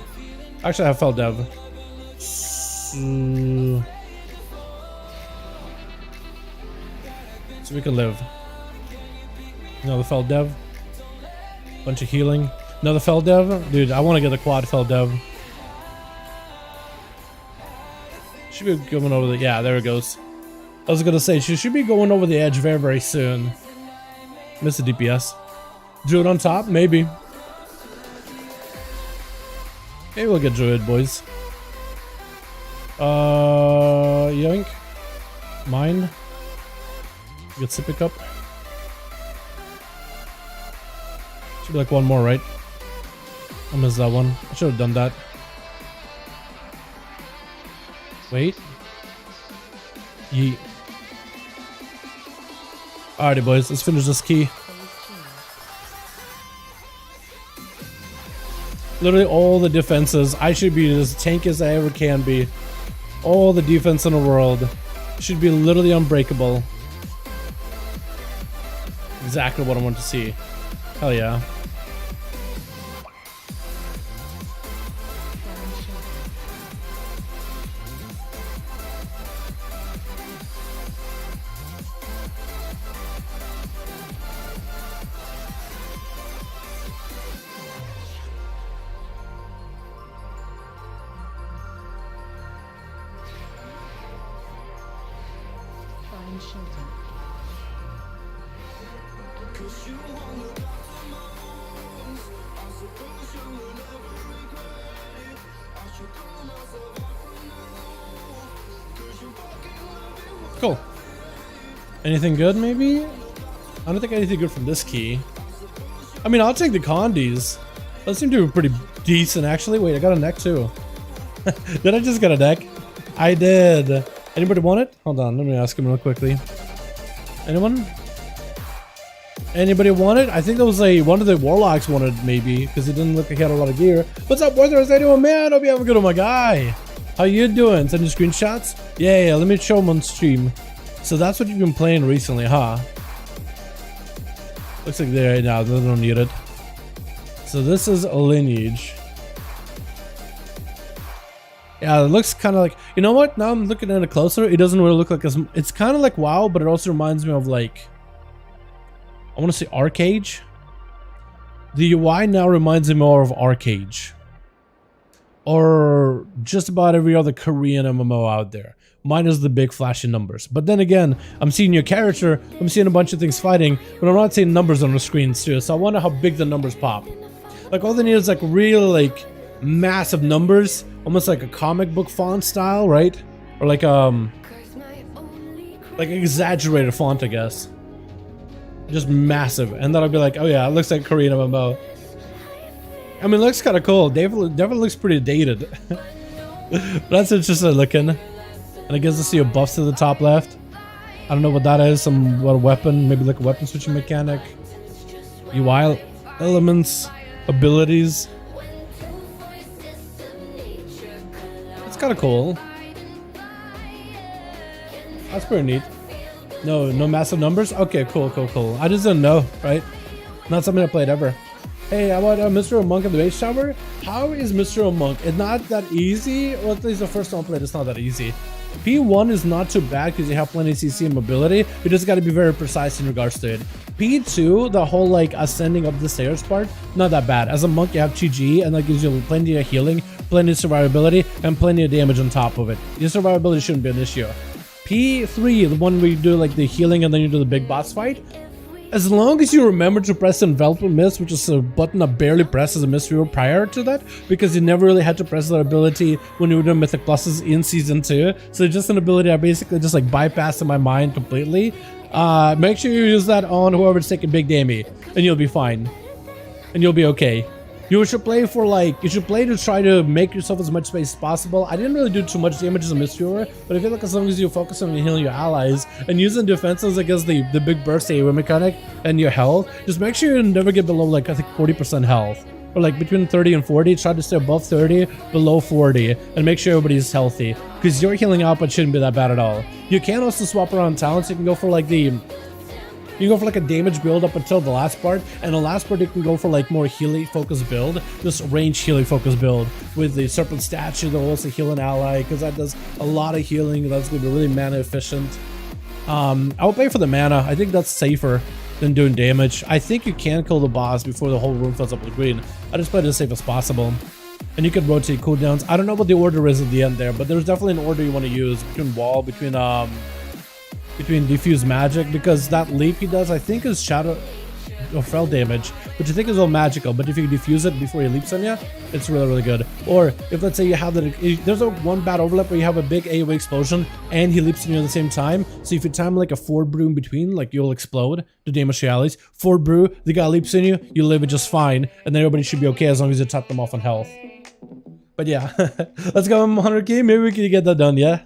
A: Actually, I have fell dev. So we can live. Another fell dev. Bunch of healing. Another fell dev. Dude, I want to get the quad fell dev. Should be going over the... Yeah, there it goes. I was gonna say, she should be going over the edge very, very soon. Miss the DPS. Druid on top? Maybe. Maybe we'll get Druid, boys. Yoink. Mine. Get sippy cup. Should be like one more, right? I missed that one. I should have done that. Wait. Yeet. Alrighty, boys, let's finish this key. Literally all the defenses. I should be as tanky as I ever can be. All the defense in the world should be literally unbreakable. Exactly what I want to see. Hell yeah. Cool. Anything good, maybe? I don't think anything good from this key. I mean, I'll take the Condis. Those seem to be pretty decent, actually. Wait, I got a neck, too. Did I just get a neck? I did. Anybody want it? Hold on, let me ask him real quickly. Anyone? Anybody want it? I think that was one of the Warlocks wanted, maybe, because it didn't look like he had a lot of gear. What's up, brothers? How you doing, man? Hope you have a good one, my guy. How you doing? Sending screenshots? Yeah, let me show them on stream. So that's what you've been playing recently, huh? Looks like they're right now, they don't need it. So this is a lineage. Yeah, it looks kind of like, you know what? Now I'm looking at it closer. It doesn't really look like it's kind of like WoW, but it also reminds me of like, I want to say Arcage. The UI now reminds me more of Arcage. Or just about every other Korean MMO out there. Minus the big flashy numbers. But then again, I'm seeing your character, I'm seeing a bunch of things fighting, but I'm not seeing numbers on the screen too. So I wonder how big the numbers pop. Like all they need is like real like massive numbers, almost like a comic book font style, right? Or like exaggerated font, I guess. Just massive, and then I'll be like, oh yeah, it looks like Korean MMO. I mean, it looks kind of cool. Definitely looks pretty dated. That's interesting looking. And I guess I see a buffs to the top left. I don't know what that is. What weapon? Maybe like a weapon switching mechanic. UI elements, abilities. That's kind of cool. That's pretty neat. No massive numbers. Okay, cool. I just didn't know, right? Not something I played ever. Hey, how about Mr. Monk in the base tower? How is Mr. Monk? It's not that easy. Well, at least the first time I played, it's not that easy. P1 is not too bad because you have plenty of CC and mobility. You just got to be very precise in regards to it. P2, the whole like ascending up the stairs part, not that bad. As a monk, you have GG, and that gives you plenty of healing, plenty of survivability, and plenty of damage on top of it. Your survivability shouldn't be an issue. P3, the one where you do like the healing and then you do the big boss fight. As long as you remember to press Envelopment Mist, which is a button I barely pressed as a mystery prior to that, because you never really had to press that ability when you were doing Mythic Pluses in Season 2. So it's just an ability I basically just like bypassed in my mind completely. Make sure you use that on whoever's taking big damage, and you'll be fine. And you'll be okay. You should play to try to make yourself as much space as possible. I didn't really do too much damage as a Mystery, but I feel like as long as you focus on healing your allies and using defenses against the big burst AoE mechanic and your health, just make sure you never get below like I think 40% health. Or like between 30 and 40, try to stay above 30, below 40, and make sure everybody's healthy. Because your healing output shouldn't be that bad at all. You can also swap around talents. You can go for like a damage build up until the last part, and the last part you can go for like more healing focused build, this range healing focused build with the serpent statue that will also heal an ally, because that does a lot of healing. That's going to be really mana efficient. I'll pay for the mana. I think that's safer than doing damage. I think you can kill the boss before the whole room fills up with green. I just play it as safe as possible. And you can rotate cooldowns. I don't know what the order is at the end there, but there's definitely an order you want to use between wall, between diffuse magic, because that leap he does I think is shadow or fell damage, which I think is all magical, but if you diffuse it before he leaps on you, it's really good. Or if let's say you have there's one bad overlap where you have a big AoE explosion and he leaps on you at the same time, so if you time like a forward brew in between, like you'll explode to damage your allies. Forward brew, the guy leaps on you, you live it just fine, and then everybody should be okay as long as you top them off on health. But yeah, let's go 100k. Maybe we can get that done, yeah?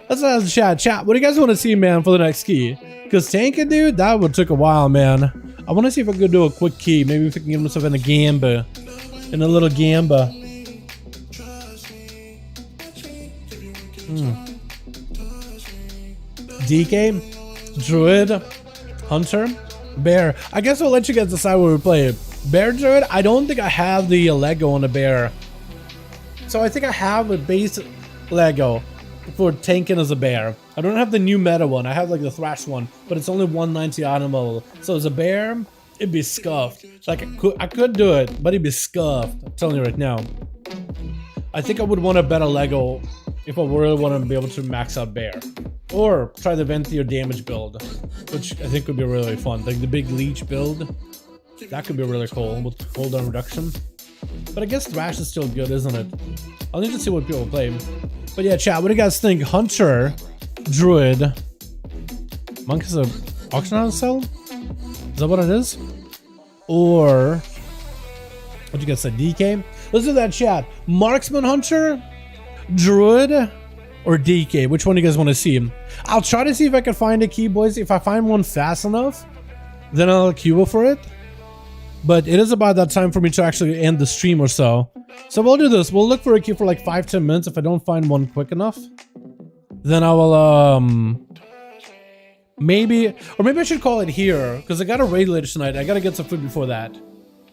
A: Let's ask the chat. What do you guys want to see, man, for the next key? Because tanking, dude, that would took a while, man. I want to see if I could do a quick key. Maybe if we can get myself in a gamba. In a little gamba. DK, Druid, Hunter, Bear. I guess I'll let you guys decide where we play. Bear Druid, I don't think I have the Lego on the Bear. So I think I have a base Lego for tanking as a bear. I don't have the new meta one. I have like the Thrash one, but it's only 190 animal. So as a bear, it'd be scuffed. Like I could do it, but it'd be scuffed. I'm telling you right now. I think I would want a better Lego if I really want to be able to max out bear. Or try the Ventier damage build, which I think would be really fun. Like the big leech build. That could be really cool with cooldown reduction. But I guess Thrash is still good, isn't it? I'll need to see what people play. But yeah, chat, what do you guys think? Hunter, Druid, Monk is a auction house cell? Is that what it is? Or what do you guys say? DK? Let's do that, chat. Marksman, Hunter, Druid, or DK? Which one do you guys want to see? I'll try to see if I can find a key, boys. If I find one fast enough, then I'll queue for it. But it is about that time for me to actually end the stream or so. So we'll do this. We'll look for a queue for like 5-10 minutes. If I don't find one quick enough, then I will maybe I should call it here, because I got a raid later tonight. I gotta get some food before that.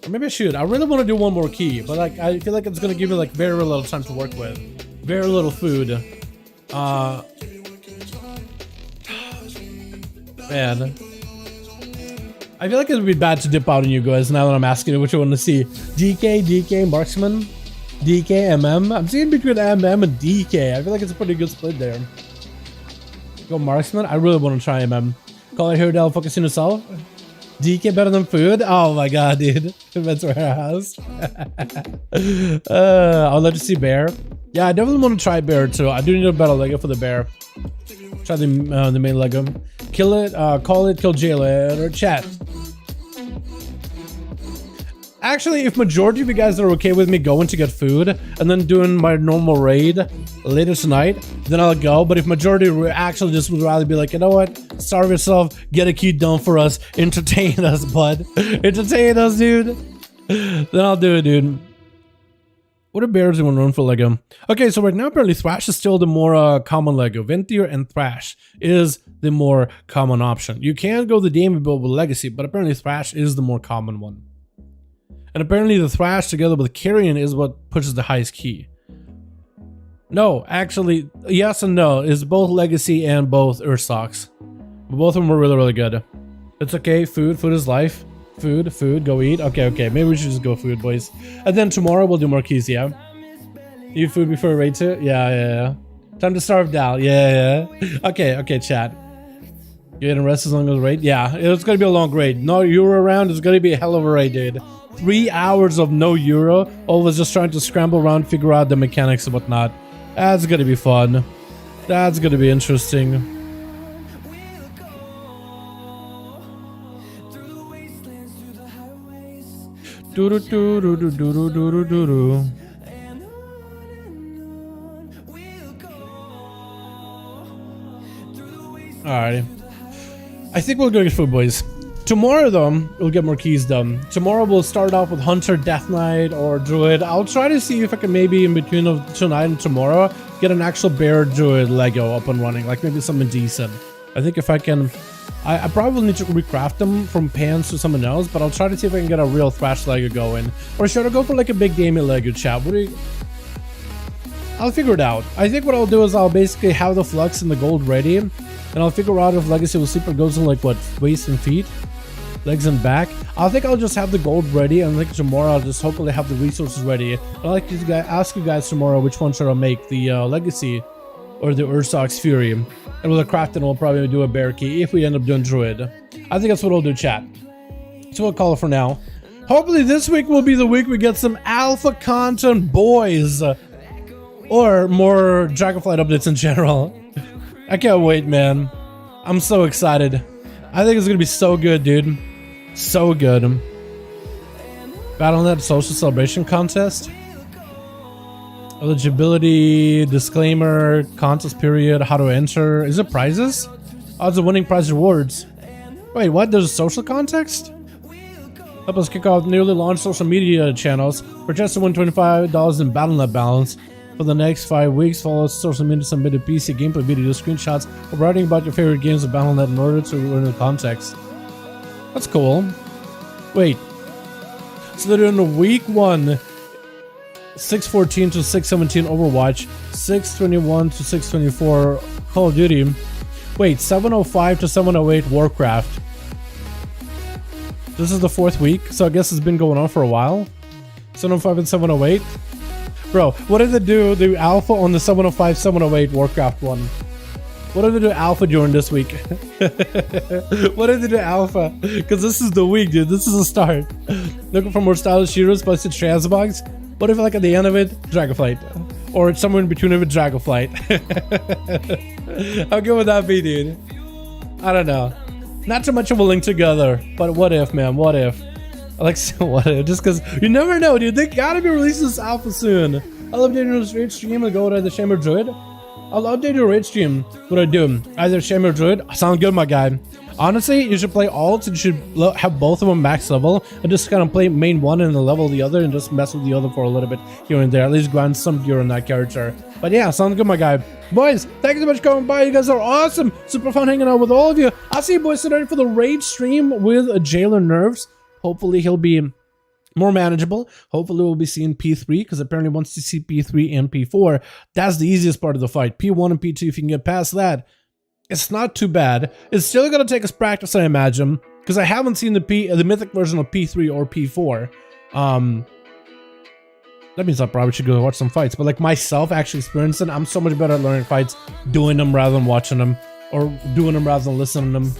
A: Or maybe I should. I really want to do one more key, but like I feel like it's gonna give me like very little time to work with. Very little food. Man. I feel like it would be bad to dip out on you guys now that I'm asking you what you want to see. DK, Marksman, DK, MM. I'm seeing between MM and DK. I feel like it's a pretty good split there. Go Marksman. I really want to try MM. Call it here, Del. Focusing yourself. DK better than food? Oh my god, dude. Events warehouse. I'll let you see bear. Yeah, I definitely want to try bear too. I do need a better Lego for the bear. Try the main Lego. Kill it, call it, kill jail it, or chat. Actually, if majority of you guys are okay with me going to get food and then doing my normal raid later tonight, then I'll go. But if majority actually just would rather be like, you know what, starve yourself, get a key done for us, entertain us, bud, entertain us, dude, then I'll do it, dude. What are bears doing run for Lego? Okay, so right now apparently Thrash is still the more common Lego. Ventier and Thrash is the more common option. You can go the Damien build with Legacy, but apparently Thrash is the more common one. And apparently the Thrash together with Carrion is what pushes the highest key. No, actually, yes and no. It's both Legacy and both Ursox. Both of them were really, really good. It's okay, food is life. Food, go eat. Okay, maybe we should just go food, boys. And then tomorrow we'll do more keys, yeah? Eat food before raid 2? Yeah. Time to starve Dal, yeah. Okay, chat. You getting rest as long as raid? Yeah, it's gonna be a long raid. No Euro around, it's gonna be a hell of a raid, dude. 3 hours of no Euro, always just trying to scramble around, figure out the mechanics and whatnot. That's gonna be fun. That's gonna be interesting. Alrighty. I think we'll go get food, boys. Tomorrow, though, we'll get more keys done. Tomorrow, we'll start off with Hunter, Death Knight, or Druid. I'll try to see if I can maybe, in between of tonight and tomorrow, get an actual Bear Druid Lego up and running. Like, maybe something decent. I think if I can... I probably need to recraft them from pans to someone else, but I'll try to see if I can get a real Thrash Lego going. Or should I go for, like, a big gaming Lego, chat? What do you... I'll figure it out. I think what I'll do is I'll basically have the Flux and the gold ready, and I'll figure out if Legacy with Sleeper goes in, like, what, waist and feet? Legs and back. I think I'll just have the gold ready, and like tomorrow I'll just hopefully have the resources ready. I'd like to ask you guys tomorrow which one should I make, the Legacy or the Ursox Fury. And with a crafting, we'll probably do a bear key if we end up doing Druid. I think that's what we'll do, chat. So we'll call it for now. Hopefully this week will be the week we get some alpha content, boys. Or more Dragonflight updates in general. I can't wait, man. I'm so excited. I think it's gonna be so good, dude. So good. Battle.net social celebration contest. Eligibility, disclaimer, contest period, how to enter. Is it prizes? Oh, it's a winning prize rewards. Wait, what? There's a social context? Help us kick off newly launched social media channels. For just to win $25 in Battle.net balance. For the next 5 weeks, follow social media submitted PC gameplay video screenshots of writing about your favorite games of Battle.net in order to learn the context. That's cool. Wait. So they're doing a week 1, 6:14 to 6:17 Overwatch, 6:21 to 6:24 Call of Duty. Wait, 7:05 to 7:08 Warcraft. This is the 4th week, so I guess it's been going on for a while. 7:05 and 7:08. Bro, what did they do the alpha on the 7:05, 7:08 Warcraft one? What did they do alpha during this week? What did they do alpha? Because this is the week, dude. This is the start. Looking for more stylish heroes, posted transbox. What if, like, at the end of it, Dragonflight? Or somewhere in between of it, Dragonflight? How good would that be, dude? I don't know. Not too much of a link together, but what if, man? What if? Like, so what if? Just because you never know, dude. They gotta be releasing this alpha soon. I'll update your raid stream and go to the Chamber Druid. I'll update your raid stream. What I do? Either Chamber Druid. Sound good, my guy. Honestly, you should play alts and you should have both of them max level and just kind of play main one and then level the other and just mess with the other for a little bit here and there. At least grind some gear on that character. But yeah, sounds good, my guy. Boys, thank you so much for coming by. You guys are awesome. Super fun hanging out with all of you. I'll see you boys tonight for the raid stream with Jailer Nerves. Hopefully he'll be more manageable. Hopefully we'll be seeing P3 because apparently once you see P3 and P4, that's the easiest part of the fight. P1 and P2, if you can get past that, it's not too bad. It's still gonna take us practice, I imagine, because I haven't seen the mythic version of P3 or P4. That means I probably should go watch some fights. But like myself actually experiencing, I'm so much better at learning fights, doing them rather than watching them, or doing them rather than listening to them.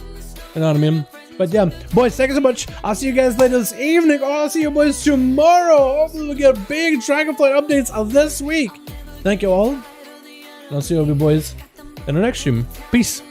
A: You know what I mean? But yeah, boys, thank you so much. I'll see you guys later this evening. Or I'll see you boys tomorrow. Hopefully we'll get big Dragonflight updates of this week. Thank you all. And I'll see you boys in the next stream. Peace.